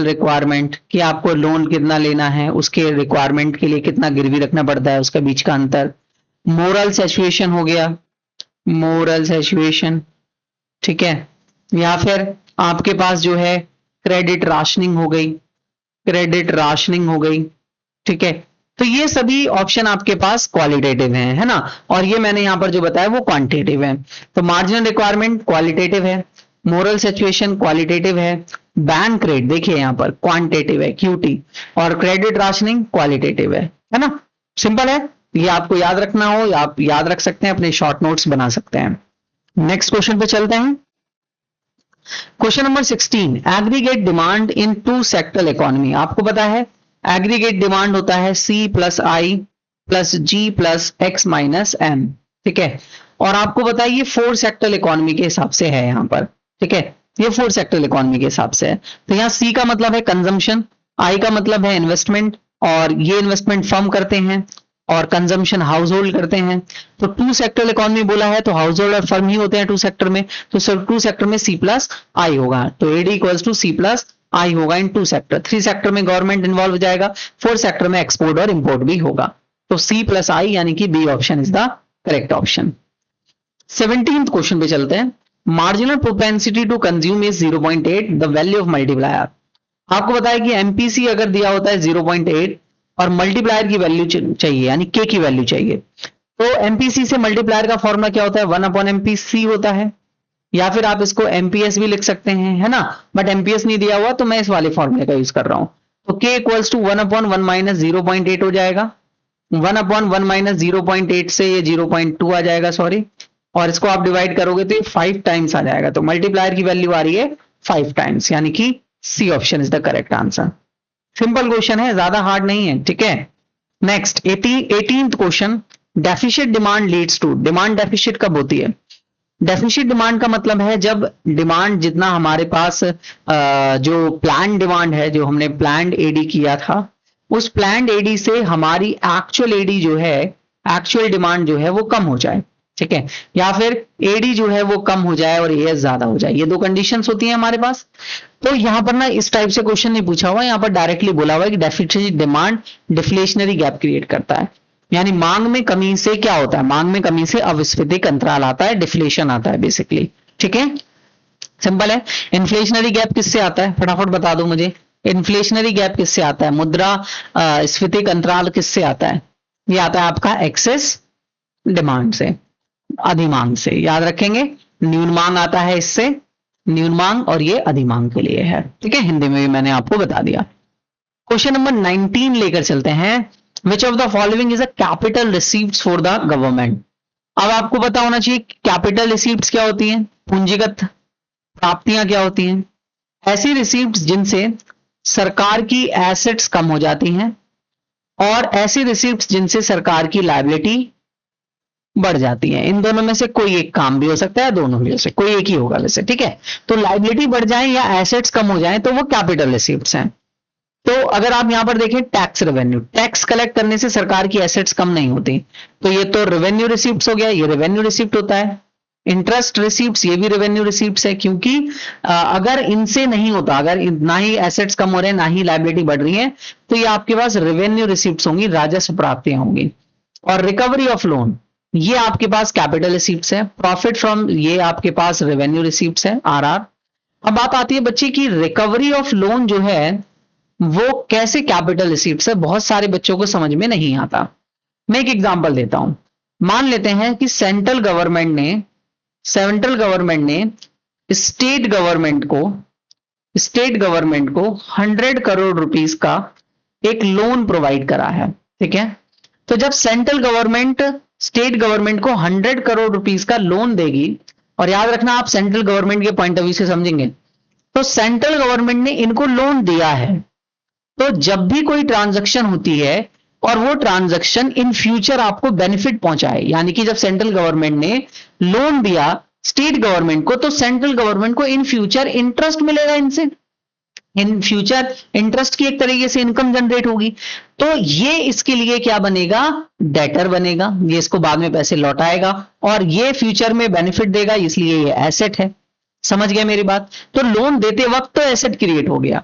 रिक्वायरमेंट कि आपको लोन कितना लेना है, उसके रिक्वायरमेंट के लिए कितना गिरवी रखना पड़ता है, उसका बीच का अंतर। मोरल सैचुएशन हो गया, ठीक है, या फिर आपके पास जो है क्रेडिट राशनिंग हो गई, ठीक है। तो ये सभी ऑप्शन आपके पास क्वालिटेटिव हैं, है ना, और ये मैंने यहां पर जो बताया वो क्वांटिटेटिव है। तो मार्जिनल रिक्वायरमेंट क्वालिटेटिव है, मोरल सिचुएशन क्वालिटेटिव है, बैंक रेट देखिए यहां पर क्वांटिटेटिव है QT, और क्रेडिट राशनिंग क्वालिटेटिव है ना। सिंपल है, ये आपको याद रखना हो या आप याद रख सकते हैं, अपने शॉर्ट नोट्स बना सकते हैं। नेक्स्ट क्वेश्चन पे चलते हैं। Question number 16, aggregate demand in 2 sector economy. आपको पता है एग्रीगेट डिमांड होता है C + I + G + X - M, ठीक है, और आपको पता है ये 4 सेक्टर इकोनॉमी के हिसाब से है यहाँ पर, ठीक है, ये 4 सेक्टर इकोनॉमी के हिसाब से है। तो यहाँ C का मतलब है कंजम्पशन, I का मतलब है इन्वेस्टमेंट, और ये इन्वेस्टमेंट फर्म करते हैं, और कंजम्पशन हाउस होल्ड करते हैं। तो 2 सेक्टर इकोनॉमी बोला है तो हाउस होल्ड और फर्म ही होते हैं 2 सेक्टर में, तो सिर्फ 2 सेक्टर में C + I होगा, तो AD = C + I होगा इन 2 सेक्टर। 3 सेक्टर में गवर्नमेंट इन्वॉल्व हो जाएगा, 4 सेक्टर में एक्सपोर्ट और इंपोर्ट भी होगा। तो C + I यानी कि B option is the correct option. 17th question पे चलते हैं। Marginal propensity to consume is 0.8, the value of multiplier. आपको बताया कि MPC अगर दिया होता है 0.8 और मल्टीप्लायर की वैल्यू चाहिए, यानी K की वैल्यू चाहिए, तो MPC से मल्टीप्लायर का फॉर्मूला क्या होता है? 1/MPC होता है, या फिर आप इसको MPS भी लिख सकते हैं, है ना, बट MPS नहीं दिया हुआ तो मैं इस वाले फॉर्मूले का यूज कर रहा हूं। तो K = 1/1 - 0.8 हो जाएगा। 1/1 - 0.8 से ये 0.2 आ जाएगा, सॉरी, और इसको आप डिवाइड करोगे तो ये 5 टाइम्स आ जाएगा। तो मल्टीप्लायर की वैल्यू आ रही है 5 टाइम्स, यानी कि C option is the correct answer. Simple question है, ज्यादा हार्ड नहीं है, ठीक है। Next 18th question, deficit demand leads to. Demand deficit कब होती है? डेफिशिट डिमांड का मतलब है जब डिमांड जितना हमारे पास जो प्लान डिमांड है, जो हमने प्लान्ड AD किया था, उस प्लान्ड AD से हमारी एक्चुअल AD जो है, एक्चुअल डिमांड जो है वो कम हो जाए, ठीक है, या फिर AD जो है वो कम हो जाए और AS ज्यादा हो जाए। ये 2 कंडीशंस होती हैं हमारे पास। तो यहां पर ना इस टाइप से क्वेश्चन नहीं पूछा हुआ, यहां पर डायरेक्टली बोला हुआ है कि deficit demand deflationary gap create करता है, यानी मांग में कमी से क्या होता है? मांग में कमी से अविस्फीतिक अंतराल आता है, डिफ्लेशन आता है बेसिकली, ठीक है, सिंपल है। इन्फ्लेशनरी गैप किससे आता है? फटाफट बता दो मुझे, इन्फ्लेशनरी गैप किससे आता है? मुद्रा स्फीतिक अंतराल किससे आता है? ये आता है आपका एक्सेस डिमांड से, अधिमांग से, याद रखेंगे। न्यून मांग आता है इससे, न्यून मांग, और ये अधिमांग के लिए है, ठीक है, हिंदी में भी मैंने आपको बता दिया। क्वेश्चन नंबर 19 लेकर चलते हैं। Which of the following is a capital receiveds for the government. अब आपको पता होना चाहिए कैपिटल रिसीव्ड्स क्या होती हैं, पूंजीगत प्राप्तियां क्या होती हैं। ऐसी रिसीव्ड्स जिनसे सरकार की एसेट्स कम हो जाती हैं, और ऐसी रिसीव्ड्स जिनसे सरकार की लायबिलिटी बढ़ जाती है। इन दोनों में से कोई एक काम भी हो सकता है, दोनों में से कोई एक ही होगा वैसे, ठीक है। तो लायबिलिटी बढ़ जाए या एसेट्स कम हो जाए तो वो कैपिटल रिसीव्ड्स हैं, तो अगर आप यहां पर देखें टैक्स रेवेन्यू, टैक्स कलेक्ट करने से सरकार की एसेट्स कम नहीं होती, तो ये तो रेवेन्यू रिसीप्ट्स हो गया, ये रेवेन्यू रिसीप्ट होता है। इंटरेस्ट रिसीप्ट्स, ये भी रेवेन्यू रिसीप्ट्स है, क्योंकि अगर इनसे नहीं होता, अगर ना ही एसेट्स कम हो रहे हैं ना ही लायबिलिटी बढ़ रही है, तो ये आपके पास रेवेन्यू रिसीप्ट्स होंगी, राजस्व प्राप्तियां होंगी। और रिकवरी ऑफ लोन, ये आपके पास कैपिटल रिसीप्ट्स है। प्रॉफिट फ्रॉम, ये आपके पास रेवेन्यू रिसीप्ट्स है, आरआर। अब बात आती है बच्चे की रिकवरी ऑफ लोन जो है वो कैसे कैपिटल रिसीप्ट्स है, बहुत सारे बच्चों को समझ में नहीं आता। मैं एक एग्जांपल देता हूं। मान लेते हैं कि सेंट्रल गवर्नमेंट ने स्टेट गवर्नमेंट को 100 करोड़ रुपीस का एक लोन प्रोवाइड करा है, ठीक है। तो जब सेंट्रल गवर्नमेंट स्टेट गवर्नमेंट को 100 करोड़ रुपीस का लोन देगी, और याद रखना आप सेंट्रल गवर्नमेंट के पॉइंट ऑफ व्यू से समझेंगे, तो सेंट्रल गवर्नमेंट ने इनको लोन दिया है, तो जब भी कोई ट्रांजैक्शन होती है और वो ट्रांजैक्शन इन फ्यूचर आपको बेनिफिट पहुंचाए, यानी कि जब सेंट्रल गवर्नमेंट ने लोन दिया स्टेट गवर्नमेंट को, तो सेंट्रल गवर्नमेंट को इन फ्यूचर इंटरेस्ट मिलेगा, इनसे इन फ्यूचर इंटरेस्ट की एक तरीके से इनकम जनरेट होगी। तो ये इसके लिए क्या बनेगा, डेटर बनेगा, ये इसको बाद में पैसे लौटाएगा और ये फ्यूचर में बेनिफिट देगा, इसलिए ये एसेट है। समझ गया मेरी बात? तो लोन देते वक्त तो एसेट क्रिएट हो गया,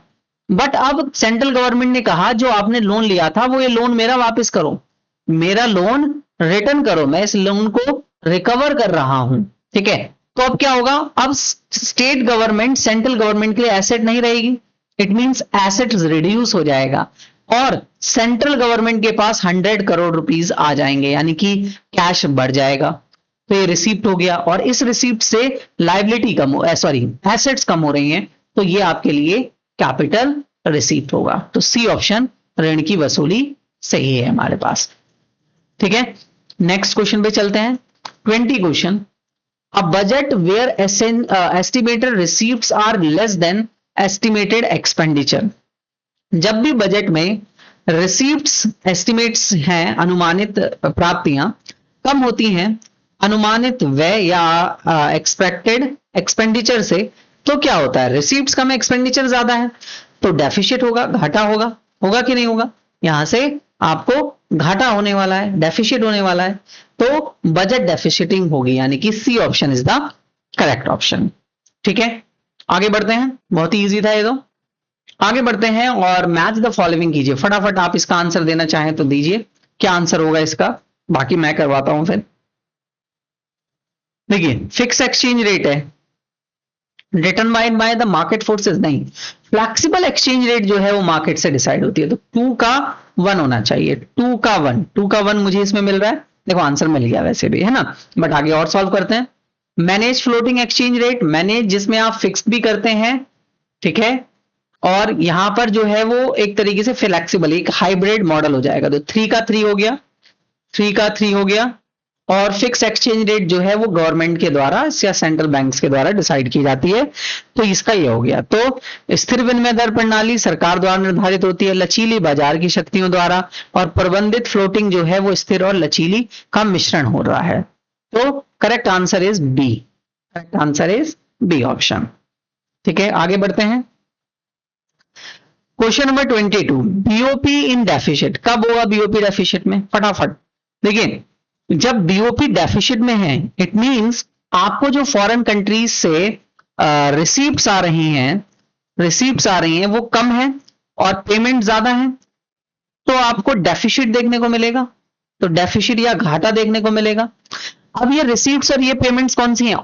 बट अब सेंट्रल गवर्नमेंट ने कहा जो आपने लोन लिया था वो ये लोन मेरा वापस करो, मेरा लोन रिटर्न करो, मैं इस लोन को रिकवर कर रहा हूं, ठीक है। तो अब क्या होगा, अब स्टेट गवर्नमेंट सेंट्रल गवर्नमेंट के लिए एसेट नहीं रहेगी, इट मींस एसेट रिड्यूस हो जाएगा और सेंट्रल गवर्नमेंट के पास 100 करोड़ रुपीस आ जाएंगे, यानी कि कैश बढ़ जाएगा। तो ये रिसीप्ट हो गया और इस रिसीप्ट से लायबिलिटी एसेट्स कम हो रही हैं, तो ये आपके लिए कैपिटल रिसीप्ट होगा। तो सी ऑप्शन ऋण की वसूली सही है हमारे पास, ठीक है। नेक्स्ट क्वेश्चन पे चलते हैं। 20 question, a budget where estimated receipts are less than estimated expenditure. जब भी बजट में रिसीप्ट्स एस्टिमेट्स हैं, अनुमानित प्राप्तियां कम होती हैं अनुमानित व्यय या एक्सपेक्टेड एक्सपेंडिचर से, तो क्या होता है, रिसीप्ट्स कम एक्सपेंडिचर ज्यादा है, तो डेफिसिट होगा, घाटा होगा, होगा कि नहीं होगा, यहां से आपको घाटा होने वाला है, डेफिसिट होने वाला है, तो बजट डेफिसिटिंग होगी, यानी कि C option is the correct option, ठीक है। आगे बढ़ते हैं, बहुत ही इजी था ये तो। आगे बढ़ते हैं और मैच द फॉलोइंग कीजिए, फटाफट आप इसका आंसर देना चाहें तो दीजिए, क्या आंसर होगा इसका, बाकी मैं करवाता हूं फिर। देखिए फिक्स एक्सचेंज रेट है, determined by the market forces, नहीं, फ्लेक्सिबल एक्सचेंज रेट जो है वो मार्केट से डिसाइड होती है, तो 2 का 1 होना चाहिए, 2 का 1 मुझे इसमें मिल रहा है, देखो आंसर मिल गया वैसे भी, है ना। बट आगे और सॉल्व करते हैं। Manage floating exchange rate, manage जिसमें आप फिक्स्ड भी करते हैं, ठीक है, और यहां पर जो है वो एक तरीके से फ्लेक्सिबल, एक हाइब्रिड मॉडल हो जाएगा, तो 3 का 3 हो गया, 3 का 3 हो गया। और फिक्स एक्सचेंज रेट जो है वो गवर्नमेंट के द्वारा या सेंट्रल बैंक्स के द्वारा डिसाइड की जाती है, तो इसका ये हो गया। तो स्थिर विनिमय दर प्रणाली सरकार द्वारा निर्धारित होती है, लचीली बाजार की शक्तियों द्वारा, और प्रबंधित फ्लोटिंग जो है वो स्थिर और लचीली का मिश्रण हो रहा है। तो correct answer is B, correct answer is B option, ठीक है। आगे बढ़ते हैं। Question number 22, BOP in deficit, कब होगा बीओपी डेफिसिट में, फटाफट देखिए। जब बीओपी डेफिसिट में है, इट मींस आपको जो फॉरेन कंट्रीज से रिसीप्ट्स आ रही हैं वो कम है और पेमेंट ज्यादा है, तो आपको डेफिसिट देखने को मिलेगा, तो डेफिसिट या घाटा देखने को मिलेगा। अब ये रिसीप्ट्स और ये पेमेंट्स कौन सी हैं,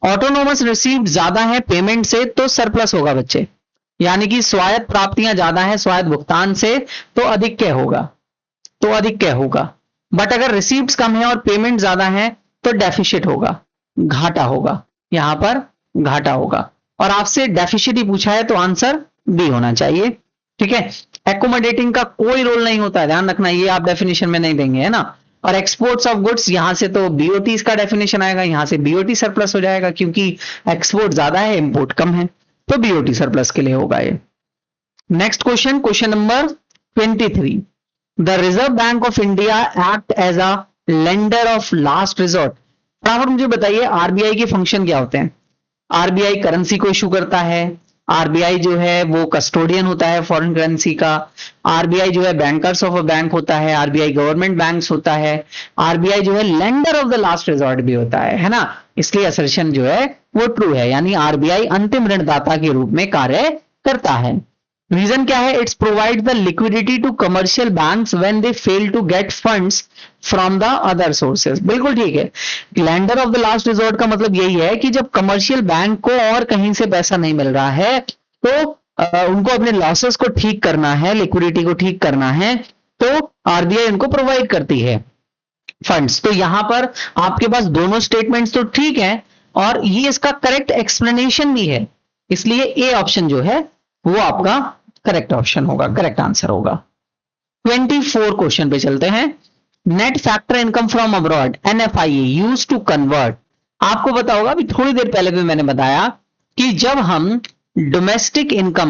ऑटोनोमस रिसीप्ट ज्यादा है पेमेंट से, तो सरप्लस होगा बच्चे, यानी कि स्वायत्त प्राप्तियां ज्यादा है स्वायत्त भुगतान से, तो अधिक क्या होगा, बट अगर रिसीप्ट्स कम है और पेमेंट ज्यादा है तो डेफिसिट होगा, घाटा होगा, यहां पर घाटा होगा। और आपसे डेफिसिट ही पूछा है तो आंसर बी होना चाहिए, ठीक है। एकोमोडेटिंग का कोई रोल नहीं होता है, ध्यान रखना, ये आप डेफिनेशन में नहीं देंगे, है ना। और एक्सपोर्ट्स ऑफ गुड्स, यहां से तो बीओटी इसका डेफिनेशन आएगा, यहां से बीओटी सरप्लस हो जाएगा, क्योंकि एक्सपोर्ट ज्यादा है इंपोर्ट कम है, तो बीओटी सरप्लस के लिए होगा ये। Next question, question number 23, the Reserve Bank of India act as a lender of last resort. फटाफट मुझे बताइए आरबीआई के फंक्शन क्या होते हैं। आरबीआई करेंसी को इशू करता है, आरबीआई जो है वो कस्टोडियन होता है फॉरेन करेंसी का, आरबीआई जो है बैंकर्स ऑफ अ बैंक होता है, आरबीआई गवर्नमेंट बैंक्स होता है, आरबीआई जो है lender of the last resort भी होता है ना। इसलिए असर्शन जो है वो ट्रू है, यानी आरबीआई अंतिम ऋणदाता के रूप में कार्य करता है। रीजन क्या है? It's provide the liquidity to commercial banks when they fail to get funds from the other sources. बिल्कुल ठीक है, lender of the last resort का मतलब यही है कि जब कमर्शियल बैंक को और कहीं से पैसा नहीं मिल रहा है तो उनको अपने लॉसेस को ठीक करना है, लिक्विडिटी को ठीक करना है, तो आरबीआई उनको प्रोवाइड करती है फंड्स। तो यहां पर आपके पास दोनों स्टेटमेंट्स तो ठीक है और ये इसका करेक्ट एक्सप्लेनेशन भी है, इसलिए ए ऑप्शन जो है वो आपका करेक्ट ऑप्शन होगा, करेक्ट आंसर होगा। 24 क्वेश्चन पे चलते हैं। Net factor income from abroad NFIA used to convert. आपको पता होगा, अभी थोड़ी देर पहले भी मैंने बताया कि जब हम डोमेस्टिक इनकम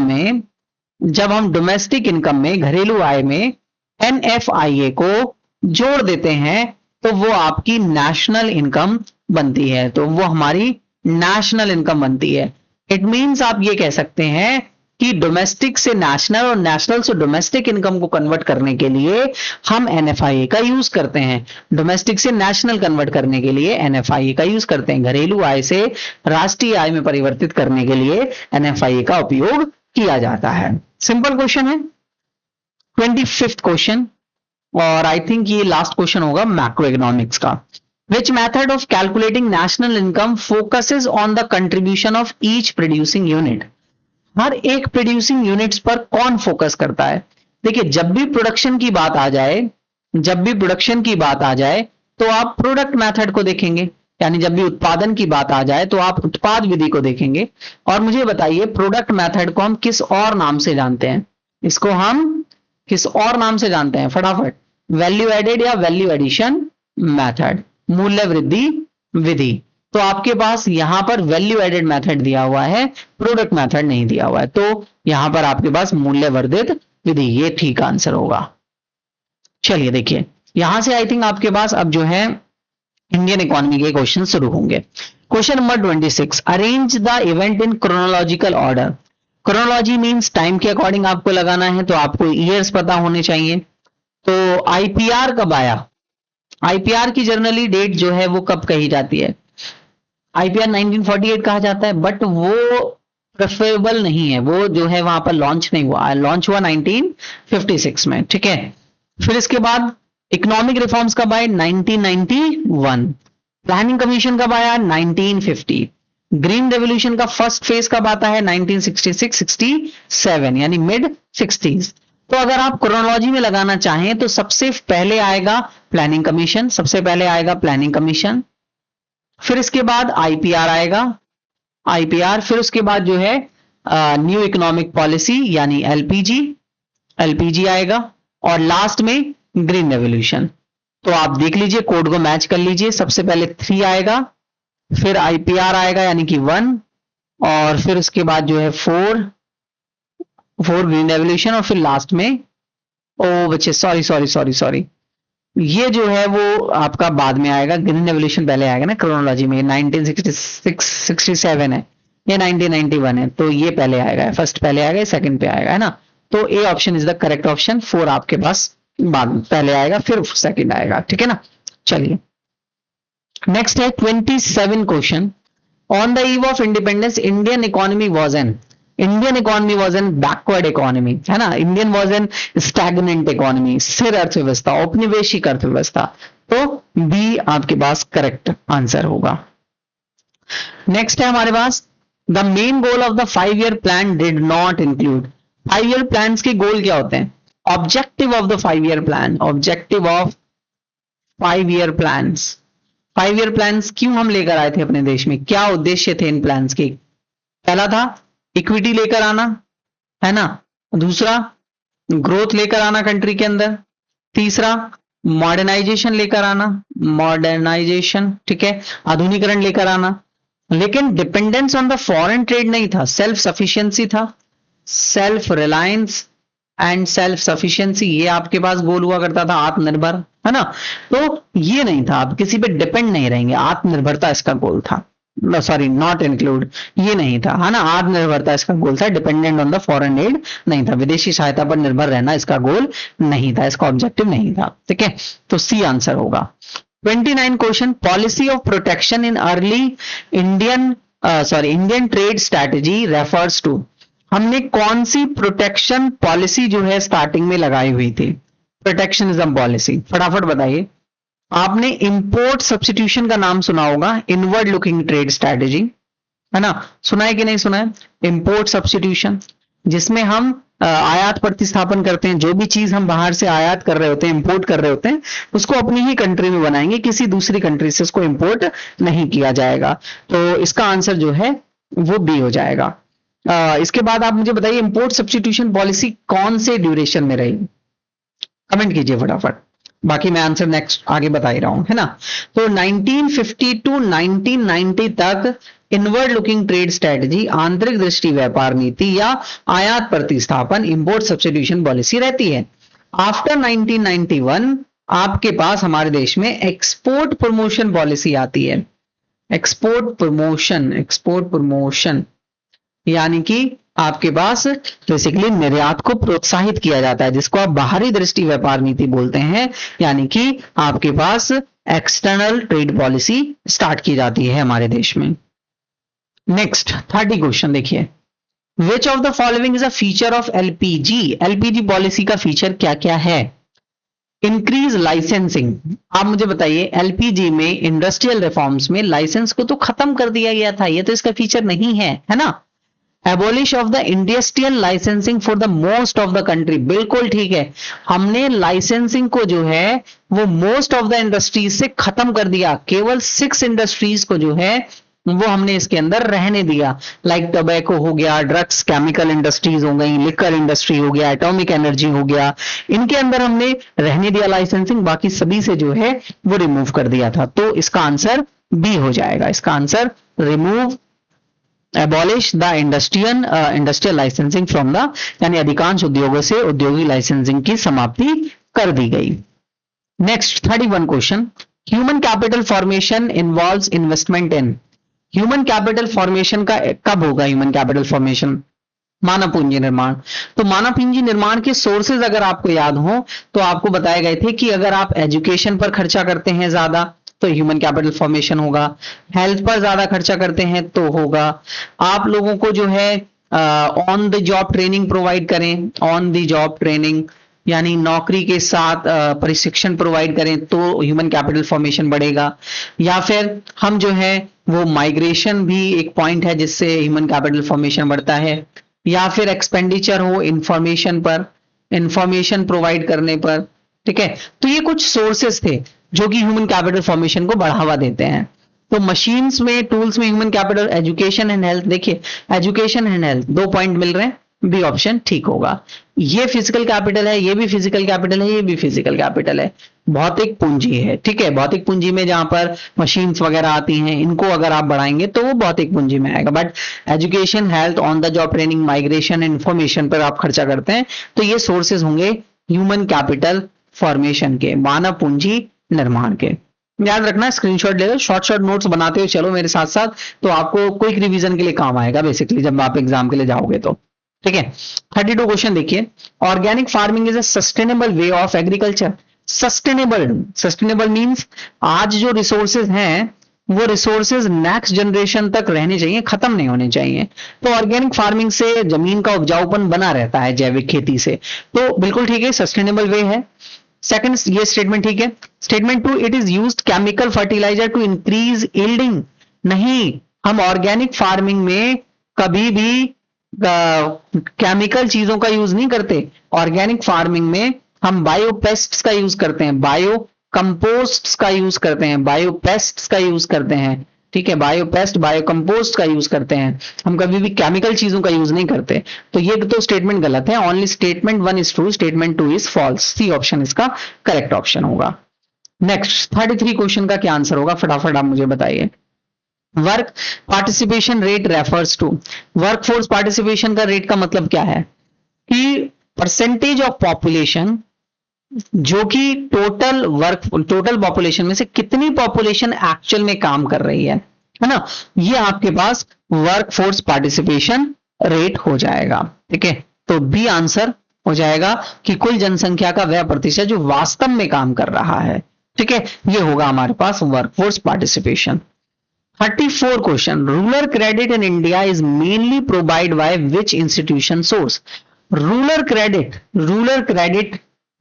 में घरेलू आय में एनएफआईए को जोड़ देते हैं तो वो आपकी नेशनल इनकम बनती है, तो वो हमारी नेशनल इनकम बनती है। इट मींस आप ये कह सकते हैं कि डोमेस्टिक से नेशनल और नेशनल से डोमेस्टिक इनकम को कन्वर्ट करने के लिए हम एनएफआईए का यूज करते हैं, डोमेस्टिक से नेशनल कन्वर्ट करने के लिए एनएफआईए का यूज करते हैं, घरेलू आय से राष्ट्रीय आय में परिवर्तित करने के लिए एनएफआईए का उपयोग किया जाता है। सिंपल क्वेश्चन है। 25th क्वेश्चन, और आई थिंक ये लास्ट क्वेश्चन होगा मैक्रो इकोनॉमिक्स का। Which method of calculating national income focuses on the contribution of each producing unit? हर एक प्रोड्यूसिंग यूनिट्स पर कौन फोकस करता है? देखिए, जब भी प्रोडक्शन की बात आ जाए तो आप प्रोडक्ट मेथड को देखेंगे, यानी जब भी उत्पादन की बात आ जाए तो आप उत्पाद विधि को देखेंगे। और मुझे बताइए, प्रोडक्ट मेथड को हम किस और नाम से जानते हैं? इसको हम किस और नाम से जानते हैं? फटाफट, वैल्यू एडेड या वैल्यू एडिशन मेथड, मूल्य वृद्धि विधि। तो आपके पास यहां पर वैल्यू एडेड मेथड दिया हुआ है, प्रोडक्ट मेथड नहीं दिया हुआ है, तो यहां पर आपके पास मूल्य वर्धित विधि, ये ठीक आंसर होगा। चलिए देखिए, यहां से आई थिंक आपके पास अब जो है इंडियन इकोनॉमी के क्वेश्चन शुरू होंगे। Question number 26, arrange the event in chronological order. Chronology means time के अकॉर्डिंग आपको लगाना है, तो आपको ईयर्स पता होने चाहिए। तो आईपीआर कब आया? आईपीआर की जनरली डेट जो है वो कब कही जाती है? आईपीआर 1948 कहा जाता है, बट वो प्रेफरेबल नहीं है, वो जो है वहां पर लॉन्च नहीं हुआ, लॉन्च हुआ 1956 में, ठीक है। फिर इसके बाद इकोनॉमिक रिफॉर्म्स कब आए? 1991। प्लानिंग कमीशन कब आया? 1950। ग्रीन रेवोल्यूशन का फर्स्ट फेज कब आता है? 1966-67, यानी मिड 60s। तो अगर आप क्रोनोलॉजी में लगाना चाहें तो सबसे पहले आएगा प्लानिंग कमीशन, फिर इसके बाद आईपीआर आएगा, फिर उसके बाद जो है न्यू इकोनॉमिक पॉलिसी यानी एलपीजी आएगा, और लास्ट में ग्रीन रेवोल्यूशन। तो आप देख लीजिए, कोड को मैच कर लीजिए। सबसे पहले 3 आएगा, फिर आईपीआर आएगा यानी कि 1, और फिर उसके बाद जो है 4 ग्रीन रेवोल्यूशन, और फिर लास्ट में बच्चे सॉरी, ये जो है वो आपका बाद में आएगा। ग्रीन रेवोल्यूशन पहले आएगा ना क्रोनोलॉजी में, 1967 है या 1991 है, तो ये पहले आएगा, फर्स्ट पहले आएगा, सेकंड पे आएगा, है ना। तो A option is the correct option. 4 आपके पास बाद पहले आएगा, फिर सेकंड आएगा, ठीक है ना। चलिए नेक्स्ट है 27 question. On the eve of independence Indian economy was an backward economy, है ना। Indian was an stagnant economy, स्थिर अर्थव्यवस्था, औपनिवेशिक अर्थव्यवस्था। तो बी आपके पास करेक्ट आंसर होगा। नेक्स्ट है हमारे पास, the main goal of the 5-year plan did not include. 5-year plan के गोल क्या होते हैं? Objective of the 5-year plan, 5-year plans क्यों हम लेकर आए थे अपने देश में? क्या उद्देश्य थे इन प्लान्स के? पहला था इक्विटी लेकर आना, है ना। दूसरा ग्रोथ लेकर आना कंट्री के अंदर। तीसरा मॉडर्नाइजेशन लेकर आना, ठीक है, आधुनिकरण लेकर आना। लेकिन dependence on the foreign trade नहीं था, सेल्फ सफिशिएंसी था, self reliance and self sufficiency, ये आपके पास गोल हुआ करता था, आत्मनिर्भर, है ना। तो ये नहीं था, आप किसी पे डिपेंड नहीं रहेंगे, आत्मनिर्भरता इसका गोल था। सॉरी नॉट इंक्लूड, ये नहीं था, है ना। आत्मनिर्भरता इसका गोल था, dependent on the foreign add नहीं था, विदेशी सहायता पर निर्भर रहना इसका गोल नहीं था, इसका ऑब्जेक्टिव नहीं था, ठीक है। तो सी आंसर होगा। 29 question, policy of protection in early Indian trade strategy refers to. हमने कौन सी प्रोटेक्शन पॉलिसी जो है स्टार्टिंग में लगाई हुई थी, प्रोटेक्शनिज्म पॉलिसी, फटाफट बताइए। आपने इंपोर्ट सब्स्टिट्यूशन का नाम सुना होगा, इनवर्ड लुकिंग ट्रेड स्ट्रैटेजी, है ना, सुना है कि नहीं सुना है? इंपोर्ट सब्स्टिट्यूशन, जिसमें हम आयात प्रतिस्थापन करते हैं, जो भी चीज हम बाहर से आयात कर रहे होते हैं, इंपोर्ट कर रहे होते हैं, उसको अपनी ही कंट्री में बनाएंगे, किसी दूसरी कंट्री से उसको इंपोर्ट नहीं किया जाएगा। तो इसका आंसर जो है वो बी हो जाएगा। इसके बाद आप मुझे बताइए, इंपोर्ट सब्स्टिट्यूशन पॉलिसी कौन से ड्यूरेशन में रही, कमेंट कीजिए फटाफट, बाकी मैं आंसर नेक्स्ट आगे बता ही रहा हूं, है ना। तो 1950 टू 1990 तक इनवर्ड लुकिंग ट्रेड स्ट्रेटजी, आंतरिक दृष्टि व्यापार नीति या आयात प्रतिस्थापन, इंपोर्ट सब्स्टिट्यूशन पॉलिसी रहती है। आफ्टर 1991 आपके पास हमारे देश में एक्सपोर्ट प्रमोशन पॉलिसी आती है। एक्सपोर्ट प्रमोशन यानी कि आपके पास बेसिकली निर्यात को प्रोत्साहित किया जाता है, जिसको आप बाहरी दृष्टि व्यापार नीति बोलते हैं, यानी कि आपके पास एक्सटर्नल ट्रेड पॉलिसी स्टार्ट की जाती है हमारे देश में। नेक्स्ट 30 क्वेश्चन देखिए, विच of the following is a feature of LPG. LPG policy का फीचर क्या क्या है? Increase licensing. आप मुझे बताइए, एलपीजी में इंडस्ट्रियल रिफॉर्म्स में लाइसेंस को तो खत्म कर दिया गया था, ये तो इसका फीचर नहीं है ना। Abolish of the industrial licensing for the most of the country, बिल्कुल ठीक है, हमने लाइसेंसिंग को जो है वो मोस्ट ऑफ द इंडस्ट्रीज से खत्म कर दिया, केवल 6 इंडस्ट्रीज को जो है वो हमने इसके अंदर रहने दिया, लाइक टोबैको हो गया, ड्रग्स केमिकल इंडस्ट्रीज हो गई, लिकर इंडस्ट्री हो गया, एटॉमिक एनर्जी हो गया, इनके अंदर हमने रहने दिया लाइसेंसिंग, बाकी सभी से जो है वो रिमूव कर दिया था। तो इसका आंसर बी हो जाएगा, इसका answer remove abolish the industrial licensing from the, यानी अधिकांश उद्योगों से औद्योगिक लाइसेंसिंग की समाप्ति कर दी गई। Next 31 question, human capital formation involves investment इन। ह्यूमन कैपिटल फॉर्मेशन का कब होगा? ह्यूमन कैपिटल फॉर्मेशन मानव पूंजी निर्माण। तो मानव पूंजी निर्माण के सोर्सेज अगर आपको याद हो तो आपको बताए गए थे कि अगर आप एजुकेशन पर खर्चा करते हैं ज्यादा तो ह्यूमन कैपिटल फॉर्मेशन होगा, हेल्थ पर ज्यादा खर्चा करते हैं तो होगा, आप लोगों को जो है on the job training provide करें, ऑन द जॉब ट्रेनिंग यानी नौकरी के साथ प्रशिक्षण प्रोवाइड करें तो ह्यूमन कैपिटल फॉर्मेशन बढ़ेगा, या फिर हम जो है वो माइग्रेशन भी एक पॉइंट है जिससे ह्यूमन कैपिटल फॉर्मेशन बढ़ता है, या फिर एक्सपेंडिचर हो इंफॉर्मेशन पर, इंफॉर्मेशन प्रोवाइड करने पर, ठीक है। तो ये कुछ सोर्सेस थे जो कि ह्यूमन कैपिटल फॉर्मेशन को बढ़ावा देते हैं। तो मशीन्स में, टूल्स में human capital, education and health, देखिए एजुकेशन एंड हेल्थ 2 पॉइंट मिल रहे हैं, बी ऑप्शन ठीक होगा। ये फिजिकल कैपिटल है, ये भी फिजिकल कैपिटल है, ये भी फिजिकल कैपिटल है, भौतिक पूंजी है, ठीक है। भौतिक पूंजी में जहां पर मशीन्स वगैरह आती हैं, इनको अगर आप बढ़ाएंगे तो वो भौतिक पूंजी में आएगा, but education, health, on the job training, migration, information पर आप खर्चा करते हैं तो ये सोर्सेज होंगे ह्यूमन कैपिटल फॉर्मेशन के, मानव पूंजी निर्माण के। याद रखना, स्क्रीनशॉट ले लो, शॉर्ट नोट्स बनाते हो चलो मेरे साथ साथ, तो आपको क्विक रिवीजन के लिए काम आएगा बेसिकली जब आप एग्जाम के लिए जाओगे तो, ठीक है। 32 क्वेश्चन देखिए, organic farming is a sustainable way of agriculture. Sustainable means आज जो रिसोर्सेज हैं वो रिसोर्सेज नेक्स्ट जनरेशन तक रहने चाहिए, खत्म नहीं होने चाहिए। तो ऑर्गेनिक फार्मिंग से जमीन का उपजाऊपन बना रहता है, जैविक खेती से, तो बिल्कुल ठीक है, सस्टेनेबल वे है। सेकंड, ये स्टेटमेंट ठीक है। Statement 2, it is used chemical fertiliser to increase yielding. नहीं, हम ऑर्गेनिक फार्मिंग में कभी भी केमिकल चीजों का यूज नहीं करते। ऑर्गेनिक फार्मिंग में हम बायोपेस्ट्स का यूज करते हैं, बायो कंपोस्ट्स का यूज करते हैं, बायोपेस्ट्स का यूज करते हैं, ठीक है, बायोपेस्ट, बायोकंपोस्ट का यूज करते हैं, हम कभी भी केमिकल चीजों का यूज नहीं करते। तो ये तो स्टेटमेंट गलत है, only statement 1 is true, statement 2 is false, C option इसका करेक्ट ऑप्शन होगा। नेक्स्ट 33 क्वेश्चन का क्या आंसर होगा, फटाफट आप मुझे बताइए। Work participation rate refers to, workforce participation का रेट का मतलब क्या है कि परसेंटेज ऑफ पॉपुलेशन जो कि टोटल पॉपुलेशन में से कितनी पॉपुलेशन एक्चुअल में काम कर रही है, है ना। ये आपके पास वर्क फोर्स पार्टिसिपेशन रेट हो जाएगा। ठीक है, तो बी आंसर हो जाएगा कि कुल जनसंख्या का वह प्रतिशत जो वास्तव में काम कर रहा है। ठीक है, ये होगा हमारे पास workforce participation. 34 question, rural credit in India is mainly provide by which institution source. Rural credit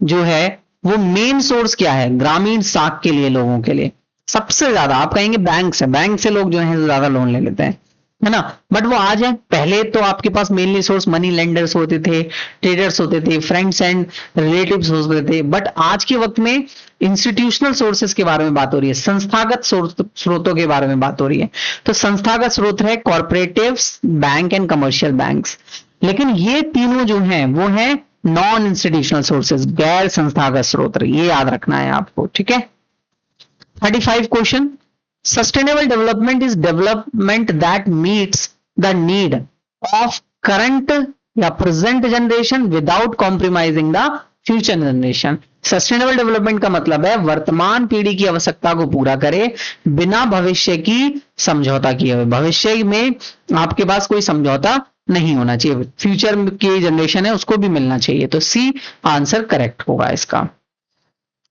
जो है वो मेन सोर्स क्या है ग्रामीण साख के लिए, लोगों के लिए सबसे ज्यादा आप कहेंगे बैंक से, बैंक से लोग जो है ज्यादा लोन ले लेते हैं, है ना। बट वो आज है, पहले तो आपके पास मेनली सोर्स मनी लेंडर्स होते थे, ट्रेडर्स होते थे, फ्रेंड्स एंड रिलेटिव्स होते थे। बट आज के वक्त में इंस्टीट्यूशनल सोर्सेस के बारे में बात हो रही है, संस्थागत स्रोतों के बारे में बात हो रही है। तो संस्थागत स्रोत है कॉर्पोरेटिव्स, बैंक एंड कमर्शियल बैंक्स। लेकिन ये तीनों जो हैं वो है नॉन इंस्टीट्यूशनल सोर्सेस, गैर संस्थागत स्रोत, ये याद रखना है आपको। ठीक है, 35 question, sustainable development is development that meets the need of current या present generation without compromising the future generation. Sustainable development का मतलब है वर्तमान पीढ़ी की आवश्यकता को पूरा करे बिना भविष्य की समझौता किए हुए। भविष्य में आपके पास कोई समझौता नहीं होना चाहिए, फ्यूचर की जनरेशन है उसको भी मिलना चाहिए। तो सी आंसर करेक्ट होगा इसका।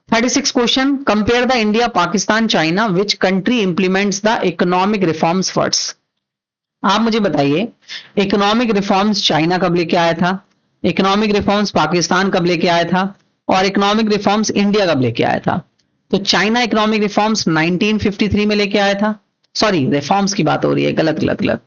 36 question, compare the India, Pakistan, China, which country implements the economic reforms first. आप मुझे बताइए इकोनॉमिक रिफॉर्म्स चाइना कब लेके आया था, इकोनॉमिक रिफॉर्म्स पाकिस्तान कब लेके आया था, और इकोनॉमिक रिफॉर्म्स इंडिया कब लेके आया था। तो चाइना इकोनॉमिक रिफॉर्म्स 1953 में लेके आया था, सॉरी रिफॉर्म्स की बात हो रही है, गलत गलत गलत,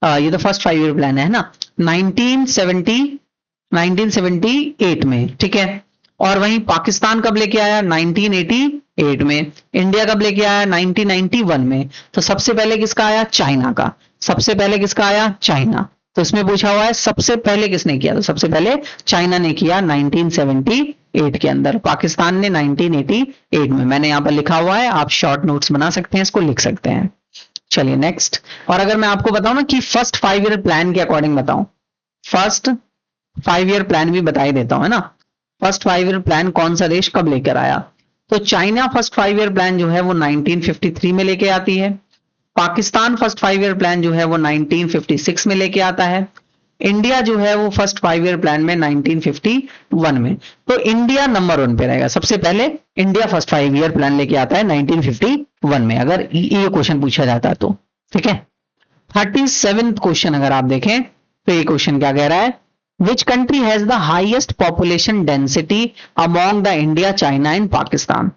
ये तो फर्स्ट 5 ईयर प्लान है ना, 1978 में। ठीक है, और वहीं पाकिस्तान कब लेके आया 1988 में, इंडिया कब लेके आया 1991 में। तो सबसे पहले किसका आया, चाइना का, सबसे पहले किसका आया, चाइना। तो इसमें पूछा हुआ है सबसे पहले किसने किया, तो सबसे पहले चाइना ने किया 1978 के अंदर, पाकिस्तान ने 1988 में। मैंने यहां पर लिखा हुआ है, आप शॉर्ट नोट्स बना सकते हैं, इसको लिख सकते हैं। चलिए नेक्स्ट, और अगर मैं आपको बताऊं ना कि फर्स्ट 5 ईयर प्लान के अकॉर्डिंग बताऊं, फर्स्ट 5 ईयर प्लान भी बता ही देता हूं, है ना। फर्स्ट 5 ईयर प्लान कौन सा देश कब लेकर आया, तो चाइना फर्स्ट 5 ईयर प्लान जो है वो 1953 में लेके आती है, पाकिस्तान फर्स्ट 5 ईयर प्लान जो है वो 1956 में लेके आता है, इंडिया जो है वो फर्स्ट 5 ईयर प्लान में 1951 में। तो इंडिया नंबर 1 पे रहेगा, सबसे पहले इंडिया फर्स्ट 5 ईयर प्लान लेके आता है 1951 में, अगर ये क्वेश्चन पूछा जाता है तो। ठीक है, 37th क्वेश्चन अगर आप देखें तो ये क्वेश्चन क्या कह रहा है, which country has the highest population density among the India, China and Pakistan.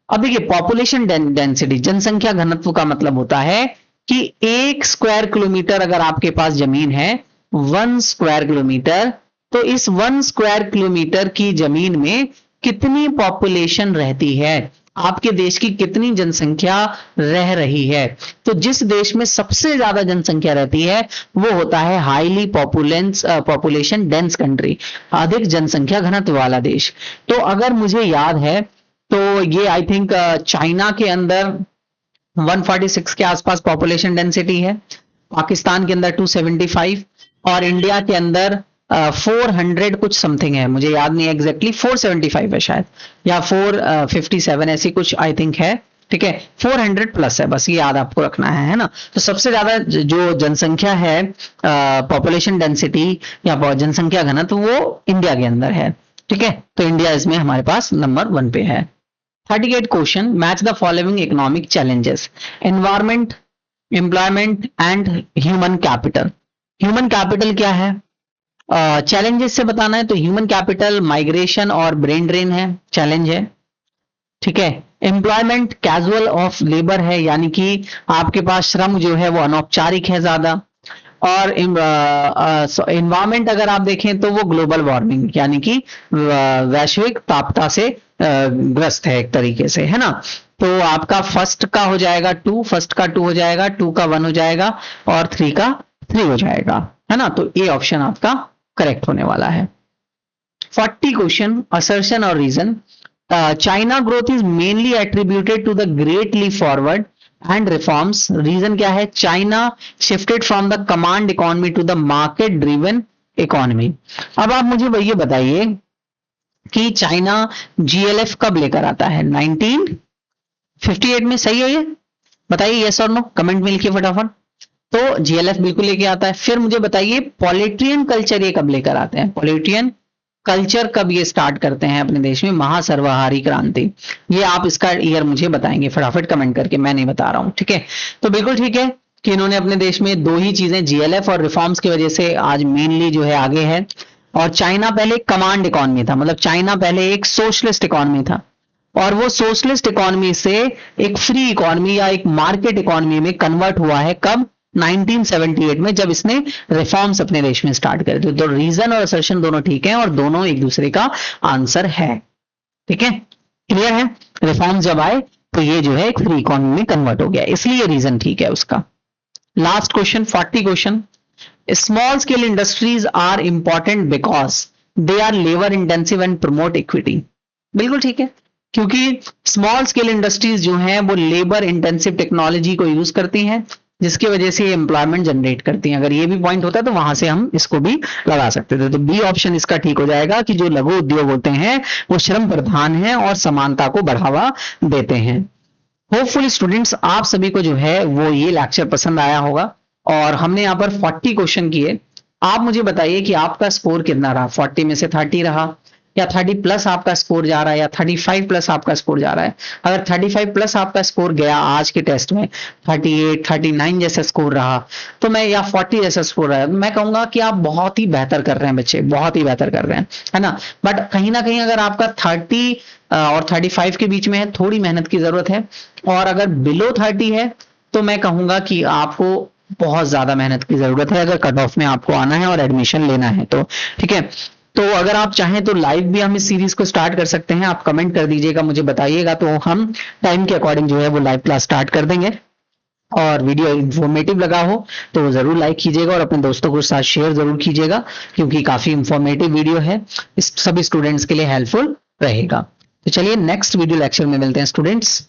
अब देखिए पॉपुलेशन डेंसिटी, जनसंख्या घनत्व का मतलब होता है कि 1 स्क्वायर किलोमीटर अगर आपके पास जमीन है, 1 स्क्वायर किलोमीटर, तो इस 1 स्क्वायर किलोमीटर की जमीन में कितनी पॉपुलेशन रहती है, आपके देश की कितनी जनसंख्या रह रही है। तो जिस देश में सबसे ज्यादा जनसंख्या रहती है वो होता है हाईली पॉपुलेशन डेंस कंट्री, अधिक जनसंख्या घनत्व वाला देश। तो अगर मुझे याद है तो ये आई थिंक चाइना के अंदर 146 के आसपास पॉपुलेशन डेंसिटी है, पाकिस्तान के अंदर 275 और इंडिया के अंदर 400 कुछ समथिंग है, मुझे याद नहीं एग्जैक्टली, 475 है शायद या 457 ऐसी कुछ आई थिंक है। ठीक है, 400 प्लस है, बस ये याद आपको रखना है ना। तो सबसे ज्यादा जो जनसंख्या है, पॉपुलेशन डेंसिटी या जनसंख्या घनत्व, वो इंडिया के अंदर है। ठीक है, तो इंडिया इसमें हमारे पास नंबर 1 पे है। 38 question, match the following economic challenges, environment, employment and human capital. Human capital क्या है, चैलेंजेस से बताना है तो ह्यूमन कैपिटल, माइग्रेशन और ब्रेन ड्रेन है, चैलेंज है। ठीक है, एम्प्लॉयमेंट कैजुअल ऑफ लेबर है, यानी कि आपके पास श्रम जो है वो अनौपचारिक है ज्यादा। और एनवायरमेंट अगर आप देखें तो वो ग्लोबल वार्मिंग यानी कि वैश्विक तापता से ग्रस्त है एक तरीके से, है ना। तो आपका फर्स्ट का हो जाएगा 2, फर्स्ट का 2 हो जाएगा, 2 का 1 हो जाएगा और 3 का 3 हो जाएगा, है ना। तो ए ऑप्शन आपका करेक्ट होने वाला है। 40 क्वेश्चन, असर्शन और reason, China growth is mainly attributed to the great leap forward and reforms. Reason क्या है, China shifted from the command economy to the market driven economy. अब आप मुझे ये बताइए कि चाइना जीएलएफ कब लेकर आता है, 1958 में, सही है ये बताइए यस और नो, कमेंट में लिखिए फटाफट। तो जीएलएफ बिल्कुल लेके आता है। फिर मुझे बताइए पॉलिट्रियन कल्चर ये कब लेकर आते हैं, पॉलिट्रियन कल्चर कब ये स्टार्ट करते हैं अपने देश में, महासर्वहारी क्रांति। ये आप इसका ईयर मुझे बताएंगे फटाफट कमेंट करके, मैं नहीं बता रहा हूं, ठीक है। तो बिल्कुल ठीक है कि इन्होंने अपने देश में दो ही चीजें, जीएलएफ और रिफॉर्म्स की वजह से आज मेनली जो है आगे है। और चाइना पहले कमांड इकोनॉमी था, मतलब चाइना पहले एक सोशलिस्ट इकोनॉमी था, और वो सोशलिस्ट इकोनॉमी से एक फ्री इकोनॉमी या एक मार्केट इकोनॉमी में कन्वर्ट हुआ है कब, 1978 में, जब इसने रिफॉर्म्स अपने देश में स्टार्ट करे थे। तो रीजन और असर्शन दोनों ठीक है और दोनों एक दूसरे का आंसर है, ठीक है, क्लियर है। रिफॉर्म्स जब आए तो ये जो है एक फ्री इकोनॉमी में कन्वर्ट हो गया, इसलिए रीजन ठीक है उसका। Last question, 40 question. Small scale industries are important because they are labour intensive and promote equity. बिल्कुल ठीक है, क्योंकि स्मॉल स्केल इंडस्ट्रीज जो हैं वो लेबर इंटेंसिव टेक्नोलॉजी को यूज करती हैं, जिसकी वजह से ये एम्प्लॉयमेंट जनरेट करती हैं। अगर ये भी पॉइंट होता है तो वहां से हम इसको भी लगा सकते थे। तो बी ऑप्शन इसका ठीक हो जाएगा कि जो लघु उद्योग होते हैं वो श्रम प्रधान हैं और समानता को बढ़ावा देते हैं। होपफुली स्टूडेंट्स आप सभी को जो है वो ये लेक्चर पसंद आया होगा, और हमने यहाँ पर 40 क्वेश्चन किए। आप मुझे बताइए कि आपका स्कोर कितना रहा, 40 में से 30 रहा, या 30 प्लस आपका स्कोर जा रहा है, या 35 प्लस आपका स्कोर जा रहा है। अगर 35 प्लस आपका स्कोर गया आज के टेस्ट में, 38, 39 जैसा स्कोर रहा, तो मैं, या 40 जैसा स्कोर रहा है, मैं कहूंगा कि आप बहुत ही बेहतर कर रहे हैं बच्चे, बहुत ही बेहतर कर रहे हैं, है ना। बट कहीं ना कहीं अगर आपका 30 और 35 के बीच में है, थोड़ी मेहनत की जरूरत है। और अगर बिलो 30 है तो मैं कहूंगा कि आपको बहुत ज्यादा मेहनत की जरूरत है अगर कट ऑफ में आपको आना है और एडमिशन लेना है तो, ठीक है। तो अगर आप चाहें तो लाइव भी हम इस सीरीज को स्टार्ट कर सकते हैं, आप कमेंट कर दीजिएगा, मुझे बताइएगा, तो हम टाइम के अकॉर्डिंग जो है वो लाइव क्लास स्टार्ट कर देंगे। और वीडियो इंफॉर्मेटिव लगा हो तो जरूर लाइक कीजिएगा और अपने दोस्तों के साथ शेयर जरूर कीजिएगा, क्योंकि काफी इंफॉर्मेटिव वीडियो है, इस सभी स्टूडेंट्स के लिए हेल्पफुल रहेगा। तो चलिए नेक्स्ट वीडियो लेक्चर में मिलते हैं स्टूडेंट्स।